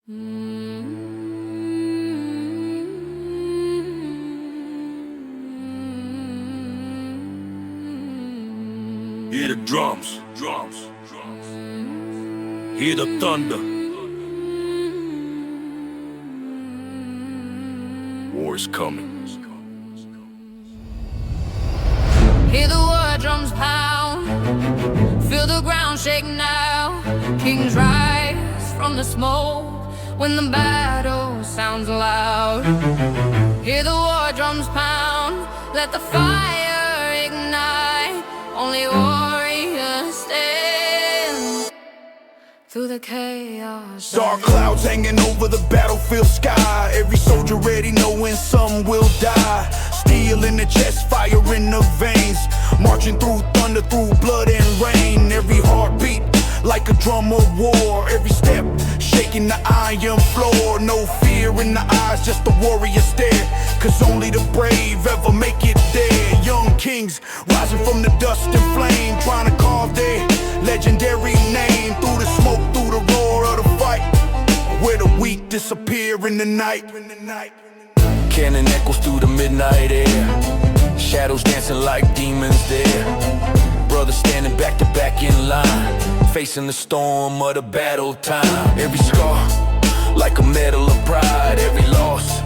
Hear the drums, hear the thunder. War is coming. Hear the war drums pound, feel the ground shake now. Kings rise from the smoke when the battle sounds loud. Hear the war drums pound, let the fire ignite. Only warriors stand through the chaos. Dark clouds hanging over the battlefield sky. Every soldier ready knowing some will die. Steel in the chest, fire in the veins. Marching through thunder, through blood and rain. Every heartbeat like a drum of war. Every step shaking the iron floor. No fear in the eyes, just the warrior stare. Cause only the brave ever make it there. Young kings rising from the dust and flame, trying to carve their legendary name. Through the smoke, through the roar of the fight, where the weak disappear in the night. Cannon echoes through the midnight air, shadows dancing like demons there. Brothers standing back to back in line, facing the storm of the battle time. Every scar like a medal of pride, every loss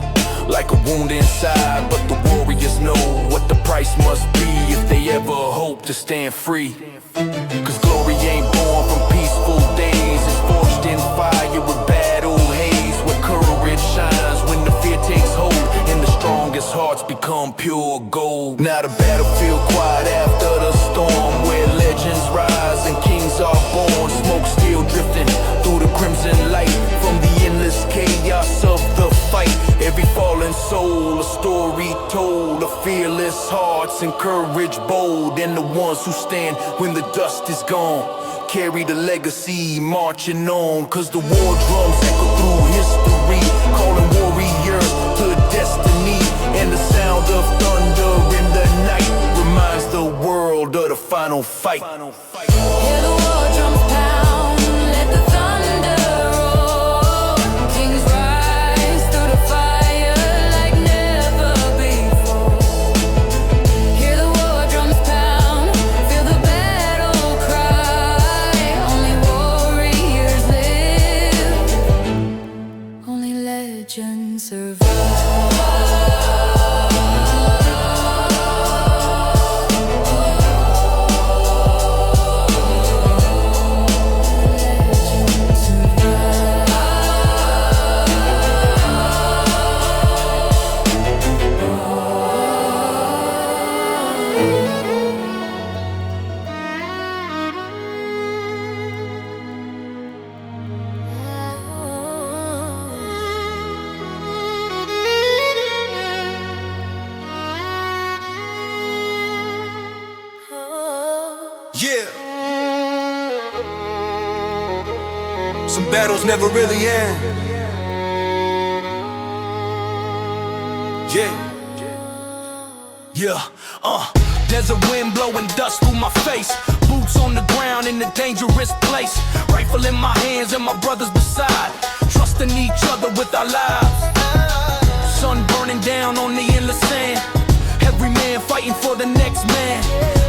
like a wound inside. But the warriors know what the price must be if they ever hope to stand free. Cause glory ain't born from peaceful days, it's forged in fire with battle haze. Where courage shines when the fear takes hold, and the strongest hearts become pure gold. Now the battlefield quiet after the storm, where legends rise and kings are born. Smoke still drifting through the crimson light from the endless chaos of the fight. Every fallen soul, a story told of fearless hearts and courage bold. And the ones who stand when the dust is gone carry the legacy marching on. Cause the war drums echo through history, calling warriors to destiny. And the sound of thunder in the night reminds the world of the final fight. Hear the war drums pound, let the thunder roar. Kings rise through the fire like never before. Hear the war drums pound, feel the battle cry. Only warriors live, only legends survive. Yeah. Some battles never really end. There's a wind blowing dust through my face, boots on the ground in a dangerous place. Rifle in my hands and my brothers beside, trusting each other with our lives. Sun burning down on the endless sand, every man fighting for the next man.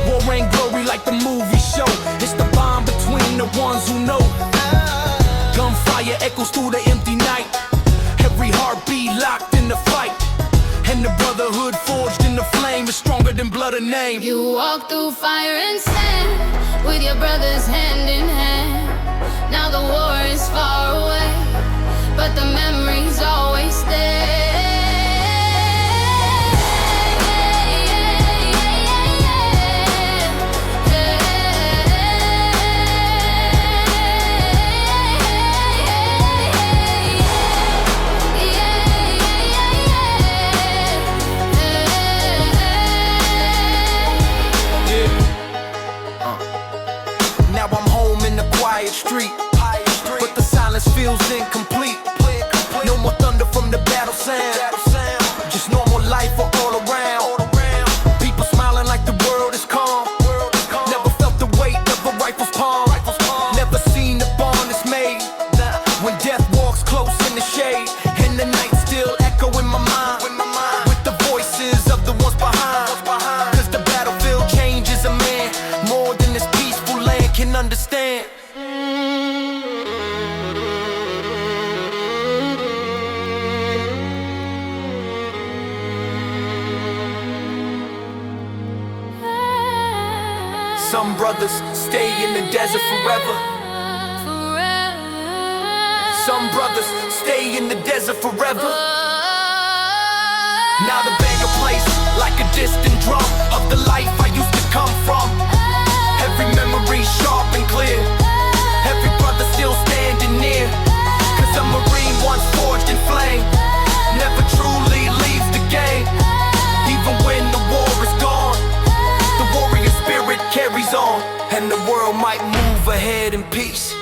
War ain't glory like the movie show, it's the bond between the ones who know. Gunfire echoes through the empty night, every heartbeat locked in the fight. And the brotherhood forged in the flame is stronger than blood or name. You walk through fire and sand with your brothers hand in hand. Now the war is far away, but the memories always stay. Now I'm home in the quiet street, but the silence feels incomplete. No more thunder from the battle sound, just normal life all around. People smiling like the world is calm. Never felt the weight of a rifle's palm. Never seen the bond that's made when death walks close in the shade, and the night still echo in my mind, with the voices of the ones behind. Cause the battlefield changes a man more than this peaceful land can understand. Some brothers stay in the desert forever. Some brothers stay in the desert forever. Now the banger plays like a distant drum of the life I used to come from. Every memory sharp and clear, every brother still standing near. Cause a Marine once forged in flame never truly leaves the game. Even when the war is gone, the warrior spirit carries on, and the world might move ahead in peace,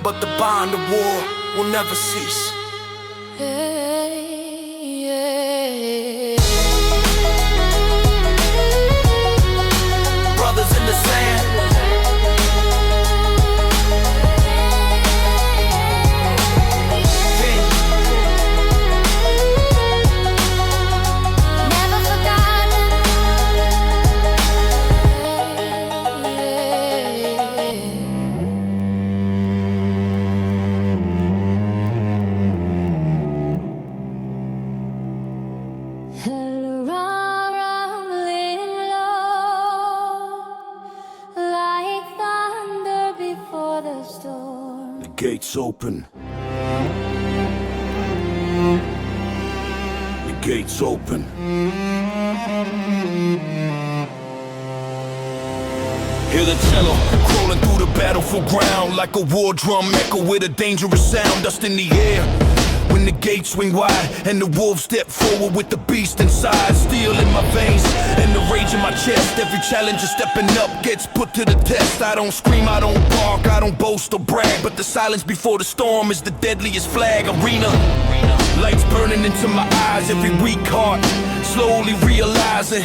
but the bond of war will never cease. Brothers in the sand, Never forgotten. Rolling low, like thunder before the storm. The gates open. The gates open. Hear the cello crawling through the battlefield ground like a war drum echo with a dangerous sound. Dust in the air when the gates swing wide and the wolves step forward with the beast inside. Steel in my veins and the rage in my chest. Every challenger stepping up gets put to the test. I don't scream, I don't bark, I don't boast or brag, but the silence before the storm is the deadliest flag. Arena lights burning into my eyes, every weak heart slowly realizing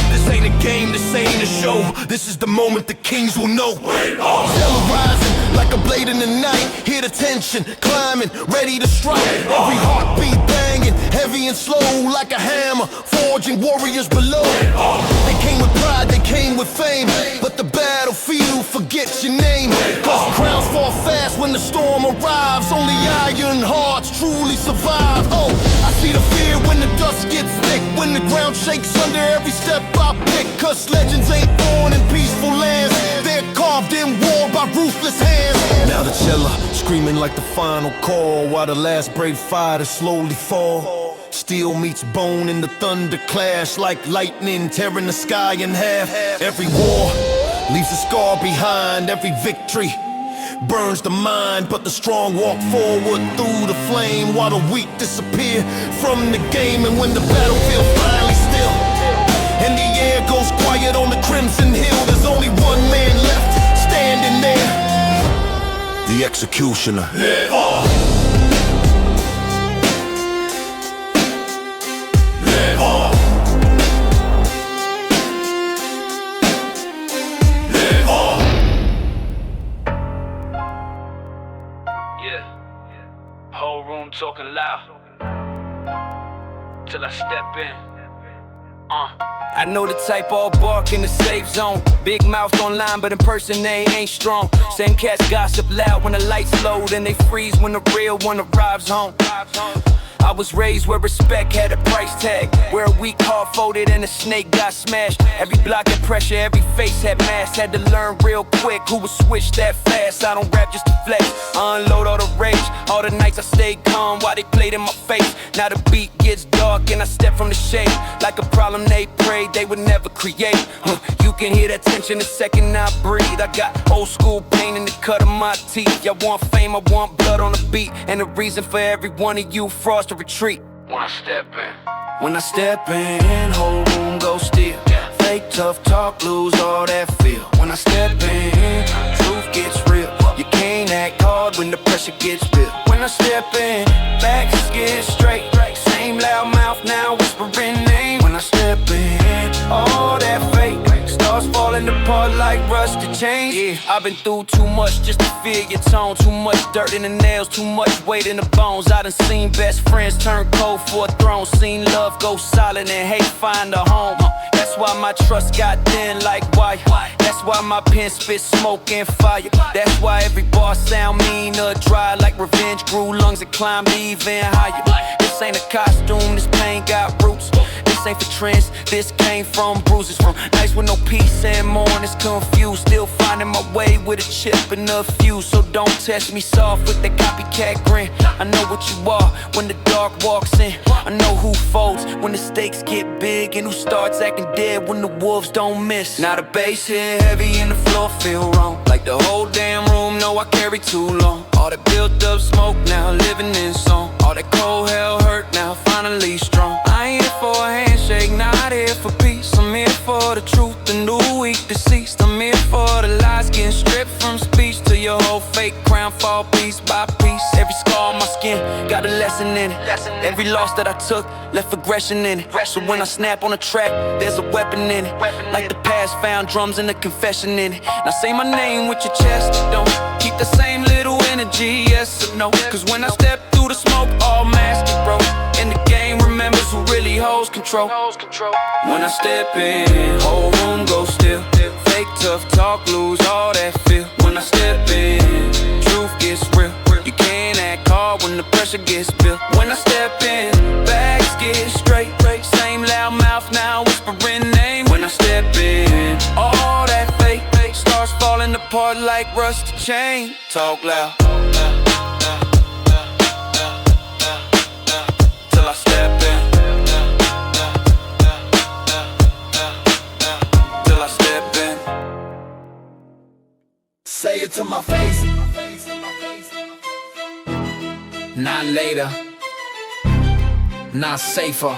this ain't a game, this ain't a show. This is the moment the kings will know. Terror rising like a blade in the night. Hear the tension climbing, ready to strike. Every heartbeat banging, heavy and slow like a hammer, forging warriors below. They came with pride, they came with fame, but the battlefield forgets your name. Cause crowns fall fast when the storm arrives. Only iron hearts truly survive. Oh, I see the fear when the dust gets thick, when the ground shakes under every step I pick. Cause legends ain't born in peaceful lands, they're carved in war by ruthless hands. Now the cello screaming like the final call, while the last brave fighters slowly fall. Steel meets bone in the thunder clash, like lightning tearing the sky in half. Every war leaves a scar behind, every victory burns the mind, but the strong walk forward through the flame, while the weak disappear from the game. And when the battlefield finally still and the air goes quiet on the crimson hill, there's only one man left standing there, the executioner. Whole room talking loud till I step in. I know the type all bark in the safe zone. Big mouth online, but in person they ain't strong. Same cats gossip loud when the lights low, then they freeze when the real one arrives home. I was raised where respect had a price tag, where a weak heart folded and a snake got smashed. Every block had pressure, every face had mass. Had to learn real quick who would switch that fast. I don't rap just to flex, I unload all the rage. All the nights I stayed calm while they played in my face. Now the beat gets dark and I step from the shade, like a problem they prayed they would never create. You can hear that tension the second I breathe. I got old school pain in the cut of my teeth. Y'all want fame, I want blood on the beat, and the reason for every one of you frost to retreat. When I step in, whole room go still. Fake tough talk, lose all that feel. When I step in, truth gets real. You can't act hard when the pressure gets built. When I step in, backs get straight. Same loud mouth now whispering name. When I step in, all that fake starts falling apart like rust. rush to change. Yeah, I've been through too much just to feel your tone. Too much dirt in the nails, too much weight in the bones. I done seen best friends turn cold for a throne. Seen love go silent and hate find a home. That's why my trust got thin like wire. That's why my pen spit smoke and fire. That's why every bar sound mean or dry. Like revenge grew lungs and climbed even higher. This ain't a costume, this pain got roots. This ain't for trends, this came from bruises. From nights with no peace and mornings confused. Still finding my way with a chip and a fuse. So don't test me soft with that copycat grin. I know what you are when the dark walks in. I know who folds when the stakes get big, and who starts acting dead when the wolves don't miss. Now the bass hit heavy and the floor feel wrong. Like the whole damn room know I carry too long. All that built up smoke now living in song. All that cold hell hurt now finally strong. I ain't here for a handshake, not here for peace. I'm here for the truth, the new weak deceased. I'm here for the lies getting stripped from speech. Till your whole fake crown fall piece by piece. Every scar on my skin got a lesson in it. Every loss that I took left aggression in it. So when I snap on a track, there's a weapon in it. Like the past found drums and a confession in it. Now say my name with your chest, don't keep the same little energy, yes or no. Cause when I step through the smoke, all masks get broke. And the game remembers who really holds control. When I step in, whole room goes still. Fake tough talk, lose all that feel. When I step in, truth gets real. You can't act hard when the pressure gets built. When I step in, bags get straight. Same loud mouth now whispering name. When I step in, all that fake starts falling apart like rusty chain. Talk loud till I step in. Till I step in. Say it to my face. Not later, not safer.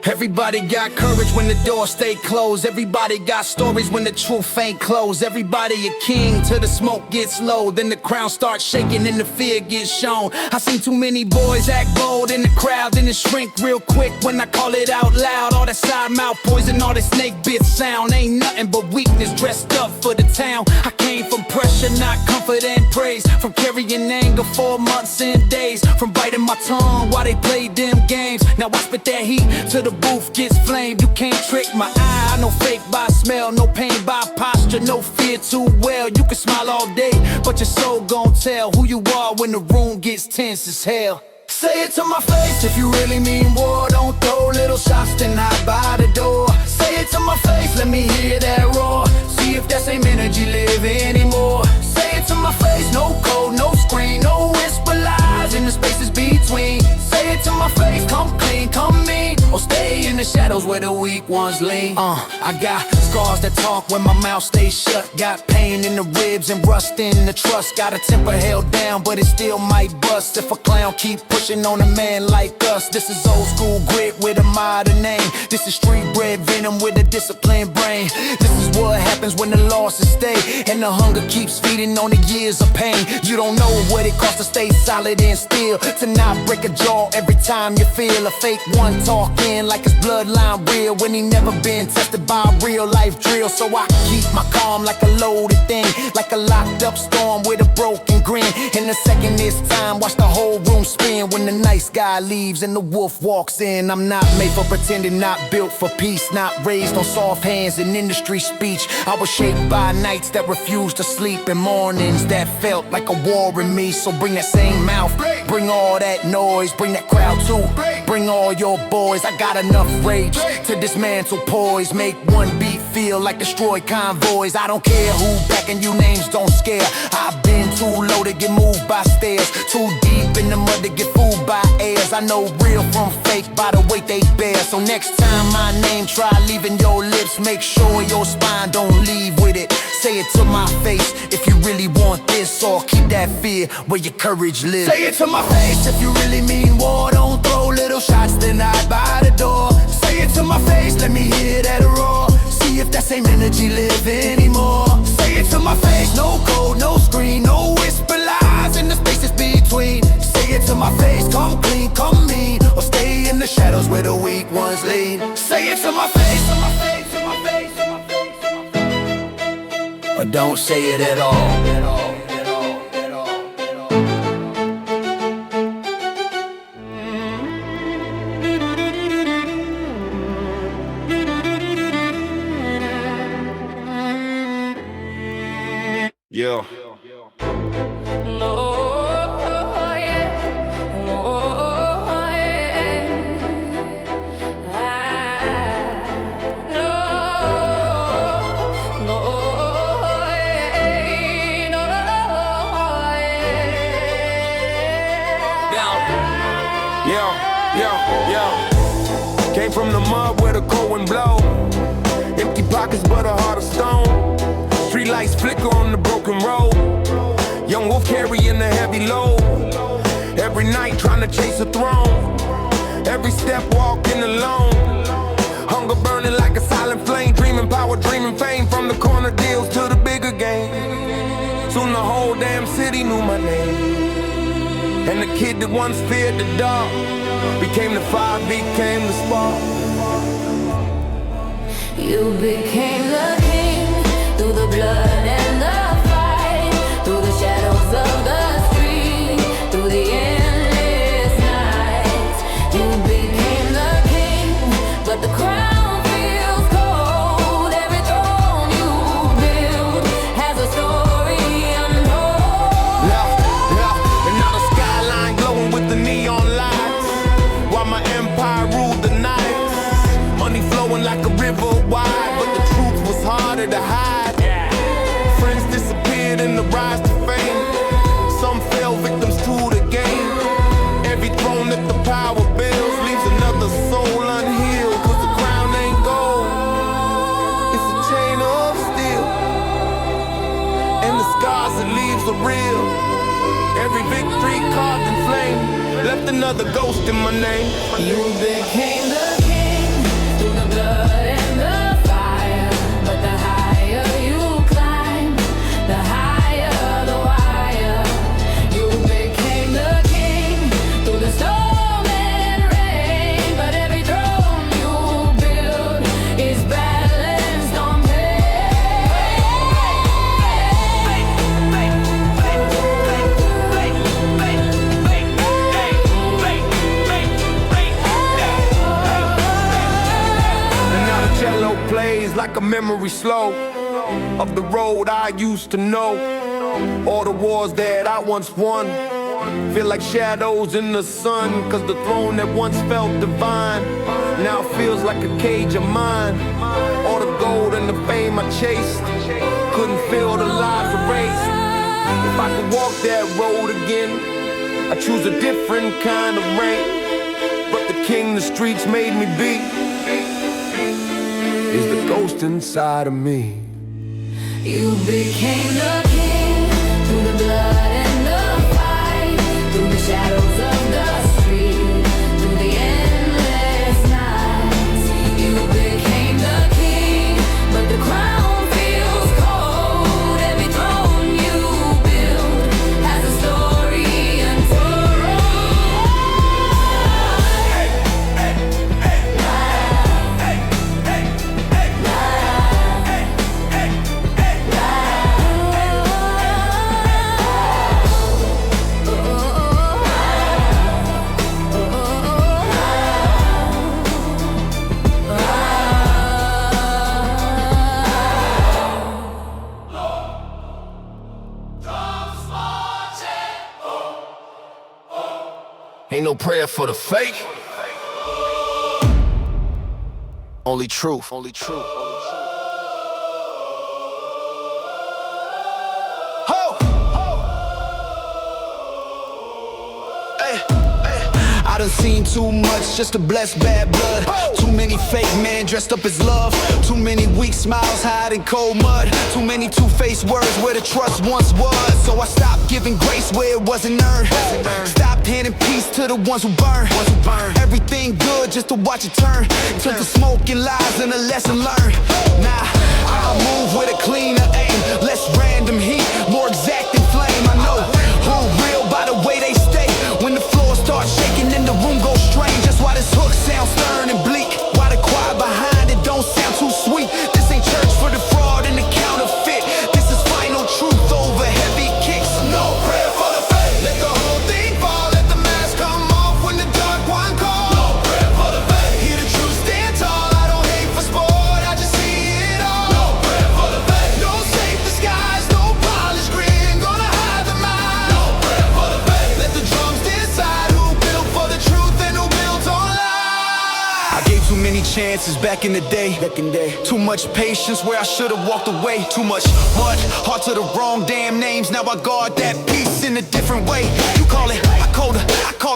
Everybody got courage when the doors stay closed. Everybody got stories when the truth ain't closed. Everybody a king till the smoke gets low. Then the crown starts shaking and the fear gets shown. I seen too many boys act bold in the crowd, then it shrink real quick when I call it out loud. All that side mouth poison, all that snake bit sound ain't nothing but weakness dressed up for the town. I came from pressure, not comfort and praise. From carrying anger for months and days. From biting my tongue while they played them games. Now I spit that heat till the booth gets flamed. You can't trick my eye, I know fake by smell. No pain by posture, no fear too well. You can smile all day, but your soul gon' tell who you are when the room gets tense as hell. Say it to my face if you really mean war. Don't throw little shots, then hide by the door. Say it to my face, let me hear that roar. See if that same energy live anymore. Say it to my face, no code, no screen, no whisper lies in the spaces between. Say it to my face, come clean, come mean, or stay in the shadows where the weak ones lean. I got scars that talk when my mouth stays shut. Got pain in the ribs and rust in the trust. Got a temper held down, but it still might bust if a clown keep pushing on a man like us. This is old school grit with a modern name. This is street bred venom with a disciplined brain. This is what happens when the losses stay and the hunger keeps feeding on the years of pain. You don't know what it costs to stay solid and still, to not break a jaw every time you feel a fake one talking like his bloodline real when he never been tested by a real life drill. So I keep my calm like a loaded thing, like a locked up storm with a broken grin. In a second this time, watch the whole room spin when the nice guy leaves and the wolf walks in. I'm not made for pretending, not built for peace, not raised on soft hands and industry speech. I was shaped by nights that refused to sleep and mornings that felt like a war in me. So bring that same mouth, bring all that noise, bring that crowd too, bring all your boys. I got enough rage to dismantle poise, make one beat feel like destroyed convoys. I don't care who backing you, names don't scare. I've been too low to get moved by stairs, too deep in the mud to get fooled by airs. I know real from fake by the weight they bear. So next time my name try leaving your lips, make sure your spine don't leave with it. Say it to my face if you really want this, or keep that fear where your courage lives. Say it to my face if you really mean war. Don't throw little shots, then hide by the door. Say it to my face, let me hear that roar. See if that same energy live anymore. Say it to my face, no code, no screen, no whisper lies in the spaces between. Say it to my face, come clean, come mean, or stay in the shadows where the weak ones lead. Say it to my face, to my face, to my face, to my face, to my face. don't say it at all. Yeah. Yeah. Came from the mud where the cold wind blow. Empty pockets but a heart of stone. Street lights flicker on the broken road. Young wolf carrying a heavy load. Every night trying to chase a throne. Every step walking alone. Hunger burning like a silent flame. Dreaming power, dreaming fame. From the corner deals to the bigger game. Soon the whole damn city knew my name. And the kid that once feared the dark became the fire, became the spark. You became the king through the blood and the fight, through the shadows of the street, through the endless nights. You became the king, but the crown feels cold. Every throne you build has a story untold. And now the skyline glowing with the neon lights, while my empire ruled the night. Money flowing like a river wide, but the truth was harder to hide. Friends disappeared in the rise to fame. Some fell victims to the game. Every throne that the power builds leaves another soul unhealed. Cause the crown ain't gold, it's a chain of steel. And the scars it leaves are real. Every victory carved in flame left another ghost in my name. You became the king through the blood and the fire, but the higher you climb, the higher the wire. You became the king through the storm and rain, but every throne you build is balanced on Cello plays like a memory slow of the road I used to know. All the wars that I once won feel like shadows in the sun. Cause the throne that once felt divine now feels like a cage of mine. All the gold and the fame I chased couldn't feel the lives erased. If I could walk that road again, I choose a different kind of rain. But the king the streets made me be is the ghost inside of me. You became the king through the blood and the fight, through the shadows of the street, through the endless nights. You became the king, but the crown feels cold. Every throne you build has a story untold. Ain't no prayer for the fake. Only truth, only truth. I done seen too much just to bless bad blood. Too many fake men dressed up as love. Too many weak smiles hiding cold mud. Too many two-faced words where the trust once was. So I stopped giving grace where it wasn't earned. Stopped handing peace to the ones who burn. Everything good just to watch it turn. Took the smoke and lies and a lesson learned. Nah, I'll move with a cleaner aim. Less random heat, more exacting flame. I know who real by the way they stay. When the floor starts shaking and the room goes strange. That's why this hook sounds stern and bleak. Why the choir behind it don't sound too sweet. This ain't church for the fraud and the counterfeit. This is for chances back in the day. Too much patience where I should've walked away. Too much mud, heart to the wrong damn names. Now I guard that peace in a different way. You call it, I call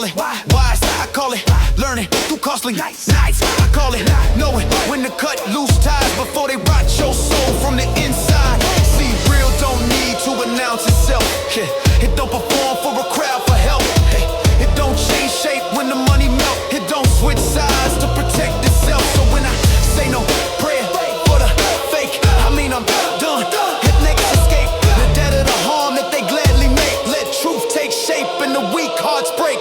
it wise. I call it learning through costly nights. I call it knowing when to cut loose ties before they rot your soul from the inside. See, real don't need to announce itself. It don't perform for a crowd for help. It don't change shape when the money melt. It don't switch sides to protect itself. So when I say no prayer for the fake, I mean I'm done. If niggas escape the debt of the harm that they gladly make, let truth take shape and the weak hearts break.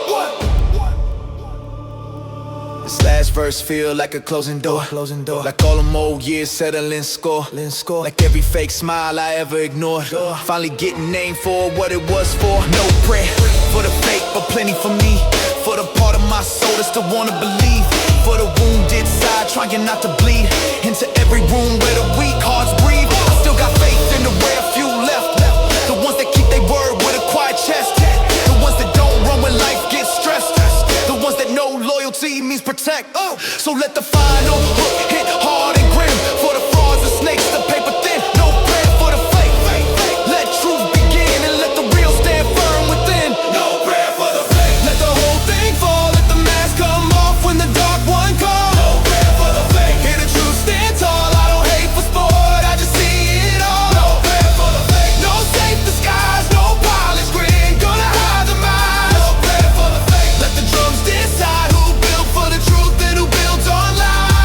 This last verse feel like a closing door. Like all them old years settling score. Like every fake smile I ever ignored. Finally getting named for what it was for. No prayer for the fake, but plenty for me. For the part of my soul that still wanna believe. For the wounded side, trying not to bleed into every room where the weak hearts breathe. I still got faith in the rare few left. The ones that keep their word with a quiet chest. The ones that don't run when life gets stressed. The ones that know loyalty means protect. So let the final hook hit hard and grim. For the frauds and snakes, the paper thin. No prayer for the fake. Let truth begin and let the real stand firm within. No prayer for the fake. Let the whole thing fall. Let the mask come off when the dark one comes. No prayer for the fake. Hear the truth stand tall. I don't hate for sport. I just see it all. No prayer for the fake. No safe disguise. No polished grin. Gonna hide the mind. No prayer for the fake. Let the drums decide who built for the truth and who built on lies.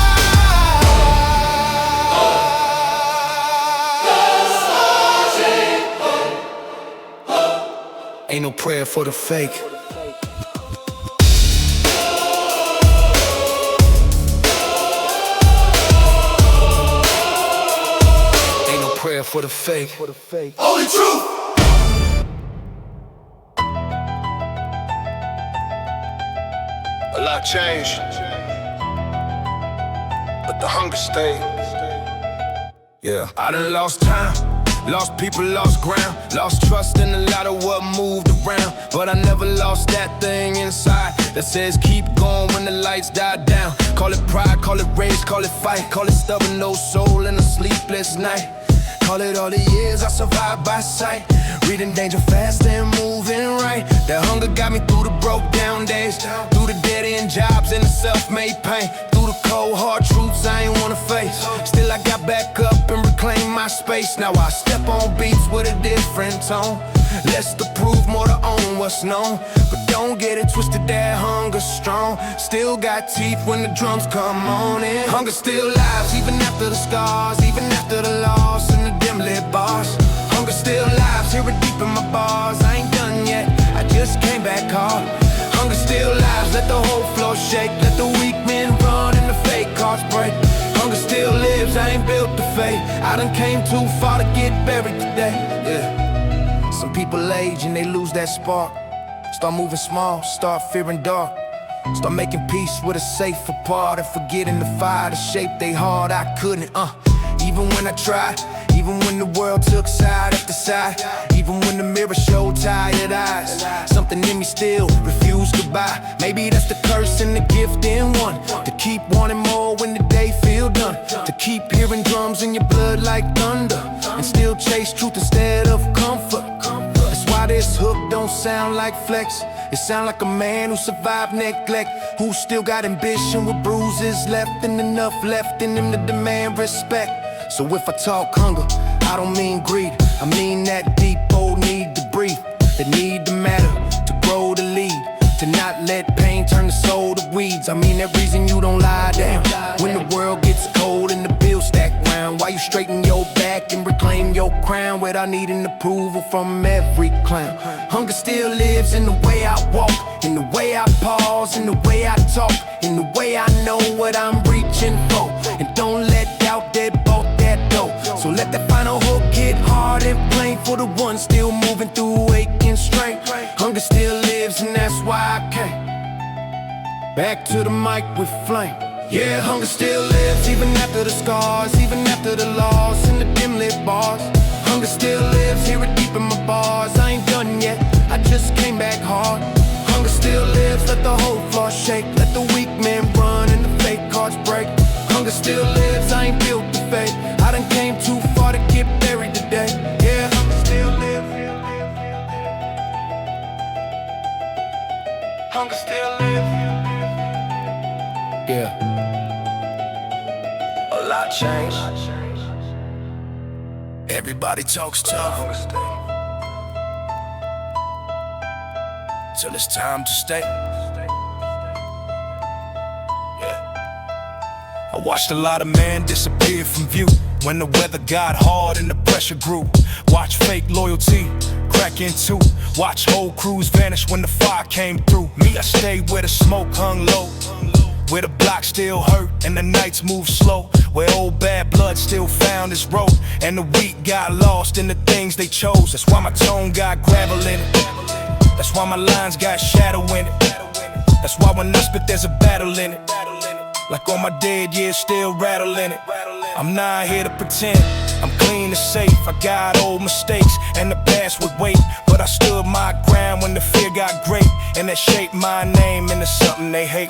Ain't no prayer for the fake. Ain't no prayer for the fake. Only truth. A lot changed, but the hunger stayed. Yeah, I done lost time, lost people, lost ground, lost trust in a lot of what moved around. But I never lost that thing inside that says keep going when the lights die down. Call it pride, call it rage, call it fight, call it stubborn, no soul and a sleepless night. Call it all the years I survived by sight, reading danger fast and moving right. That hunger got me through the broke down days, through the dead end jobs and the self-made pain, through the cold hard truths I ain't wanna face. Still I got back up and reclaimed my space. Now I step on beats with a different tone, less to prove, more to own what's known. But don't get it twisted, that hunger's strong. Still got teeth when the drums come on in. Hunger still lives even after the scars, even after the loss and the dim lit bars. Hunger still lives, hear it deep in my bars. I ain't done yet, I just came back hard. Hunger still lives, let the whole floor shake. Let the weak men run and the fake hearts break. Hunger still lives, I ain't built to fade. I done came too far to get buried today. Yeah. Some people age and they lose that spark. Start moving small, start fearing dark. Start making peace with a safer part and forgetting the fire to shape they heart. I couldn't, even when I tried, even when the world took side after side, even when the mirror showed tired eyes. Something in me still refused to buy. Maybe that's the curse and the gift in one, to keep wanting more when the day feel done, to keep hearing drums in your blood like thunder, and still chase truth instead of comfort. That's why this hook don't sound like flex. It sound like a man who survived neglect, who still got ambition with bruises left and enough left in him to demand respect. So if I talk hunger, I don't mean greed. I mean that deep old need to breathe, the need to matter, to grow, to lead, to not let pain turn the soul to weeds. I mean that reason you don't lie down when the world gets cold and the bills stack round. Why you straighten your back and reclaim your crown without needing approval from every clown. Hunger still lives in the way I walk, in the way I pause, in the way I talk, in the way I know what I'm reaching for. And don't let doubt deadbolt that door. So let that final hook hit hard and plain for the ones still moving through aching strength. Hunger still lives and that's why I came back to the mic with flame. Yeah, hunger still lives even after the scars, even after the loss and the dim lit bars. Hunger still lives, hear it deep in my bars. I ain't done yet, I just came back hard. Hunger still lives, let the whole floor shake. Let the weak men run and the fake hearts break. Hunger still live. Yeah. A lot changed. Everybody talks tough till it's time to stay. I watched a lot of men disappear from view when the weather got hard and the pressure grew. Watch fake loyalty crack in two. Watch whole crews vanish when the fire came through. Me, I stayed where the smoke hung low, where the block still hurt and the nights move slow, where old bad blood still found its road, and the weak got lost in the things they chose. That's why my tone got gravel in it. That's why my lines got shadow in it. That's why when I spit there's a battle in it. Like on my dead years still rattling it. I'm not here to pretend, I'm clean and safe. I got old mistakes and the past would wait, but I stood my ground when the fear got great, and that shaped my name into something they hate.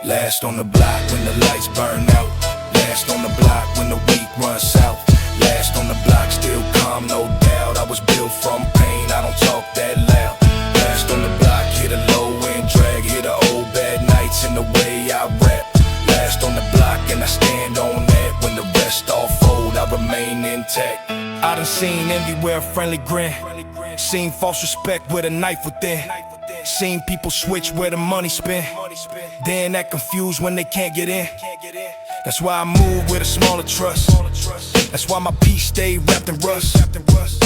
Last on the block when the lights burn out. Last on the block when the weak run south. Last on the block, still calm, no doubt. I was built from pain, I don't talk that loud. Last on the block, hit a low end drag, hit the old bad nights in the way I rap. Last on the block and I stand on that. When the rest all fold, I remain intact. I done seen envy wear a friendly grin, seen false respect with a knife within, seen people switch where the money spent, then act confused when they can't get in. That's why I move with a smaller trust. That's why my peace stay wrapped in rust.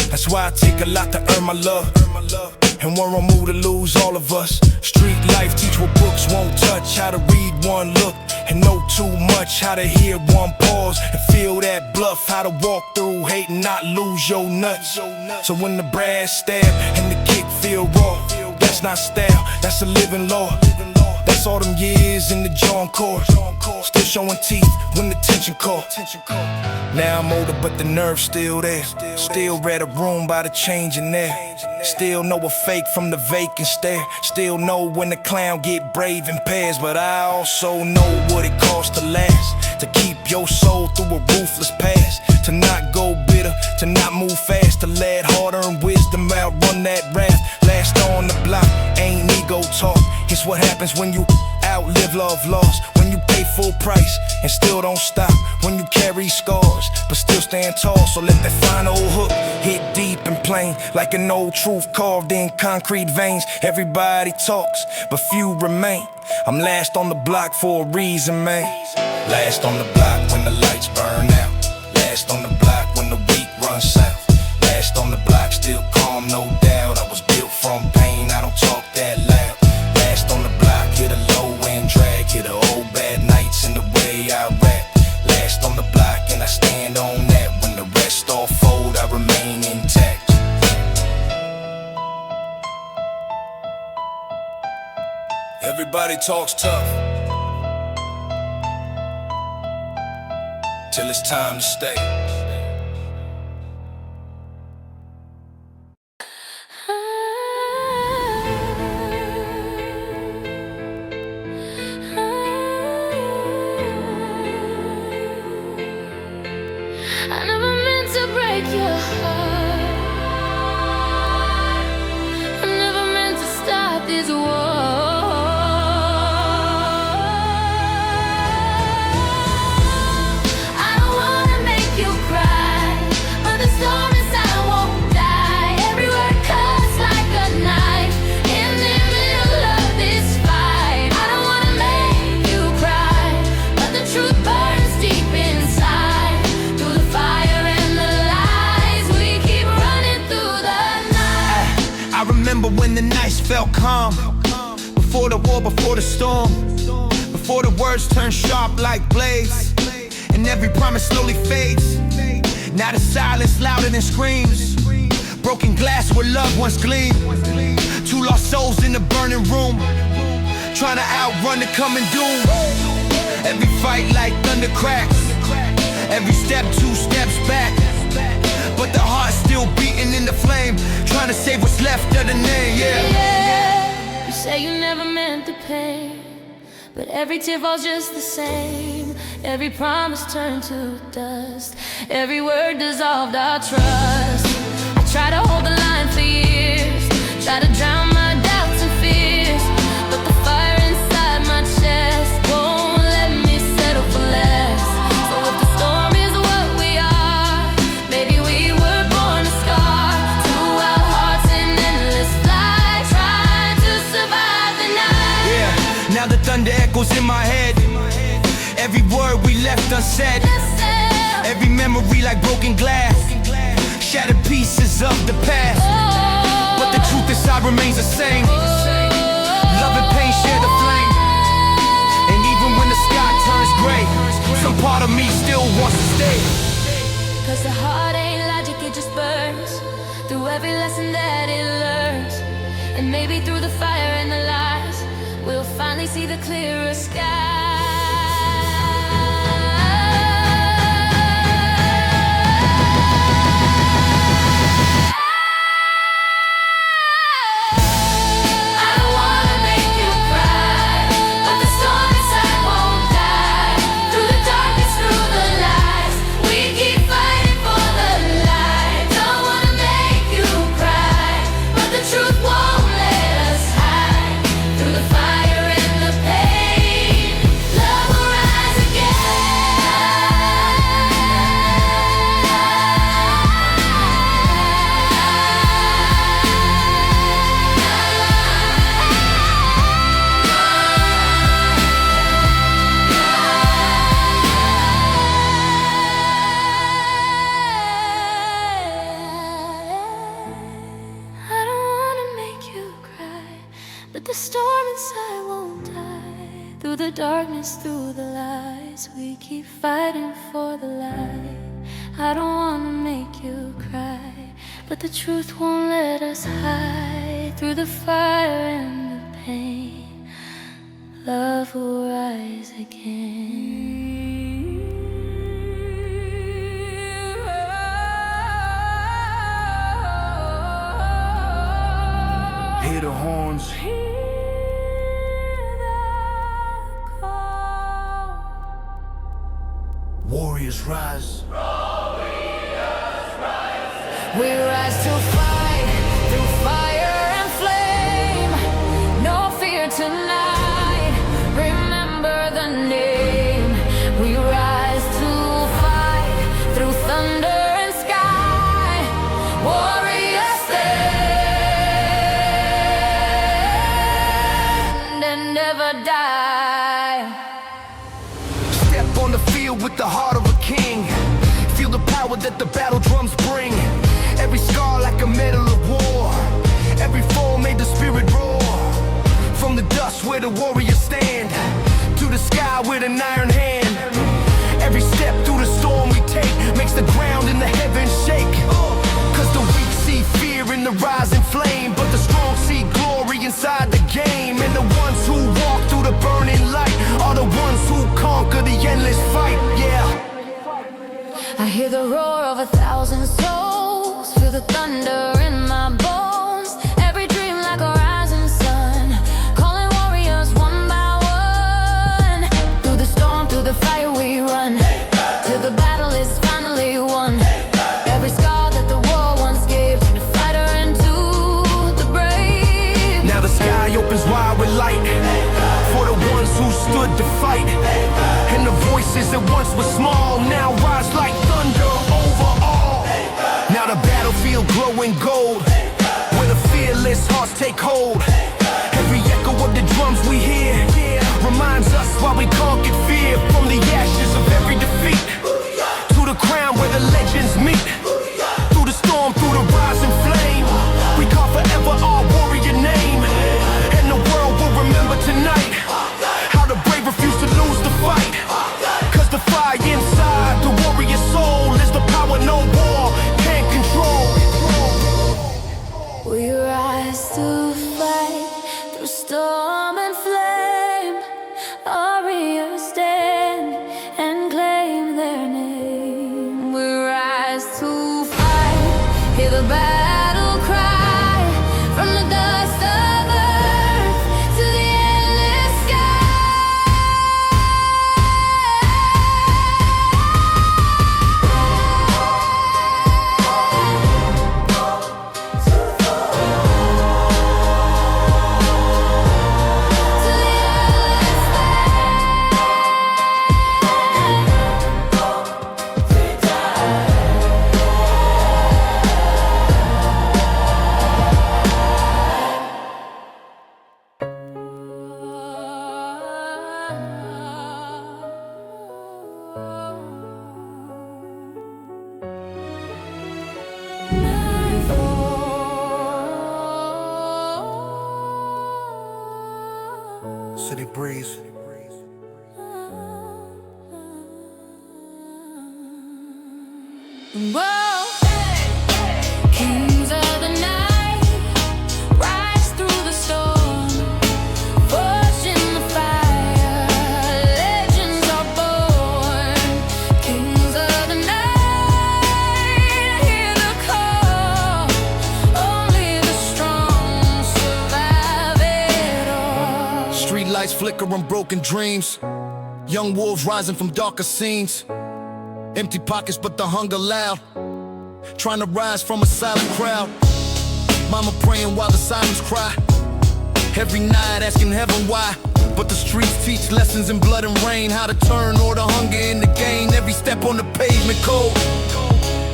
That's why I take a lot to earn my love, and one wrong move to lose all of us. Street life teach what books won't touch. How to read one look and know too much. How to hear one pause and feel that bluff. How to walk through hate and not lose your nuts. So when the brass stab and the kick feel raw, that's not style, that's a living law. That's all them years in the jaw and core, still showing teeth when the tension call. Now I'm older but the nerve's still there. Still read a room by the change in there. Still know a fake from the vacant stare. Still know when the clown get brave in pairs. But I also know what it costs to last, to keep your soul through a ruthless past, to not go bitter, to not move fast, to let hard-earned wisdom outrun that wrath. Last on the block, ain't ego talk. It's what happens when you outlive love lost, when you pay full price and still don't stop, when you carry scars but still stand tall. So let that final hook hit deep and plain, like an old truth carved in concrete veins. Everybody talks but few remain. I'm last on the block for a reason, man. Last on the block when the lights burn out. Last on the block when the weak run south. Last on the block, still calm, no doubt. I was built from pain, I don't talk that loud. Last on the block, hit a low end drag, hit the old bad nights in the way I rap. Last on the block and I stand on that. When the rest all fold, I remain intact. Everybody talks tough till it's time to stay. I never meant to break your heart. I never meant to start this war. I don't wanna make you cry, but the storm inside won't die. Every word cuts like a knife in the middle of this fight. I don't wanna make you cry, but the truth burns deep inside. Through the fire and the lies, we keep running through the night. I remember when the nights felt calm, before the war, before the storm, before the words turn sharp like blades, and every promise slowly fades. Now the silence louder than screams, broken glass where loved ones gleam. Two lost souls in the burning room, trying to outrun the coming doom. Every fight like thunder cracks, every step 2 steps back, but the heart still beating in the flame, trying to save what's left of the name. Yeah, you say you never meant the pain, but every tear falls just the same. Every promise turned to dust, every word dissolved our trust. I tried to hold the line for years, tried to drown my doubts and fears, but the my head. Every word we left unsaid, every memory like broken glass, shattered pieces of the past. But the truth inside remains the same. Love and pain share the flame. And even when the sky turns gray, some part of me still wants to stay. Cause the heart ain't logic, it just burns through every lesson that it learns. And maybe through the fire and the lies, we'll finally see the clearer sky. But the storm inside won't die. Through the darkness, through the lies, we keep fighting for the light. I don't wanna make you cry, but the truth won't let us hide. Through the fire and the pain, love will rise again. Hear the horns. Warriors rise. We rise to fight through fire and flame. No fear tonight. Remember the name. We rise to fight through thunder and sky. Warriors stand and never die. Step on the field with the heart of a king. Feel the power that the battle drums bring. Every scar like a medal of war. Every fall made the spirit roar. From the dust where the warriors stand, to the sky with an iron hand. Every step through the storm we take makes the ground in the heavens shake. Cause the weak see fear in the rising flame, but the strong see glory inside the game. And the ones who walk through the burning light are the ones who conquer the endless fight, yeah. I hear the roar of 1,000 souls, feel the thunder in my bones. Every dream like a rising sun, calling warriors one by one. Through the storm, through the fire we run, till the battle is finally won. Every scar that the war once gave, the fighter into the brave. Now the sky opens wide with light for the ones who stood to fight. And the voices that once were small now rise like thunder over all. Now the battlefield glowing gold, where the fearless hearts take hold. Every echo of the drums we hear reminds us why we conquered fear. From the ashes of every defeat to the crown where the legends meet. Through the storm, through the rising flame, we call forever our warrior name. And the world will remember tonight how the brave refuse to lose the fight. Cause the fire inside the warrior soul is the power no war can control. We rise to fight through storm and flame. Warriors stand and claim their name. We rise to fight, hear the battle cry from the dust of earth to the endless sky. City breeze. Whoa, kings of the night, rise through the storm, push in the fire, legends are born. Kings of the night, hear the call, only the strong survive it all. Street lights flicker on broken dreams, young wolves rising from darker scenes. Empty pockets but the hunger loud, trying to rise from a silent crowd. Mama praying while the sirens cry, every night asking heaven why. But the streets teach lessons in blood and rain, how to turn all the hunger into gain. Every step on the pavement cold,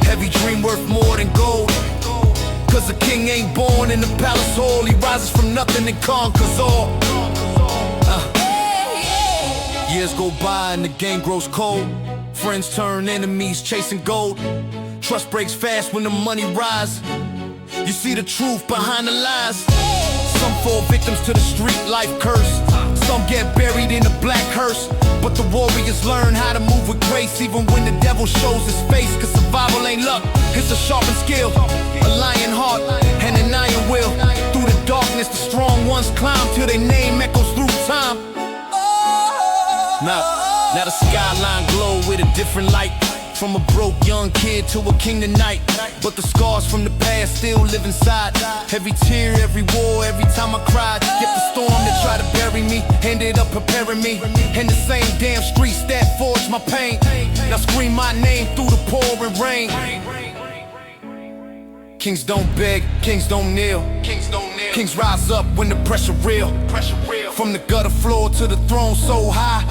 every dream worth more than gold. Cause a king ain't born in the palace hall, he rises from nothing and conquers all. Years go by and the game grows cold, friends turn enemies chasing gold. Trust breaks fast when the money rise, you see the truth behind the lies. Some fall victims to the street life curse, some get buried in a black hearse. But the warriors learn how to move with grace, even when the devil shows his face. Cause survival ain't luck, it's a sharpened skill, a lion heart and an iron will. Through the darkness the strong ones climb, till their name echoes through time. Now the skyline glow with a different light, from a broke young kid to a king tonight. But the scars from the past still live inside, every tear, every war, every time I cried. Yet the storm that tried to bury me ended up preparing me, in the same damn streets that forged my pain. Now scream my name through the pouring rain. Kings don't beg, kings don't kneel, kings rise up when the pressure real. From the gutter floor to the throne so high,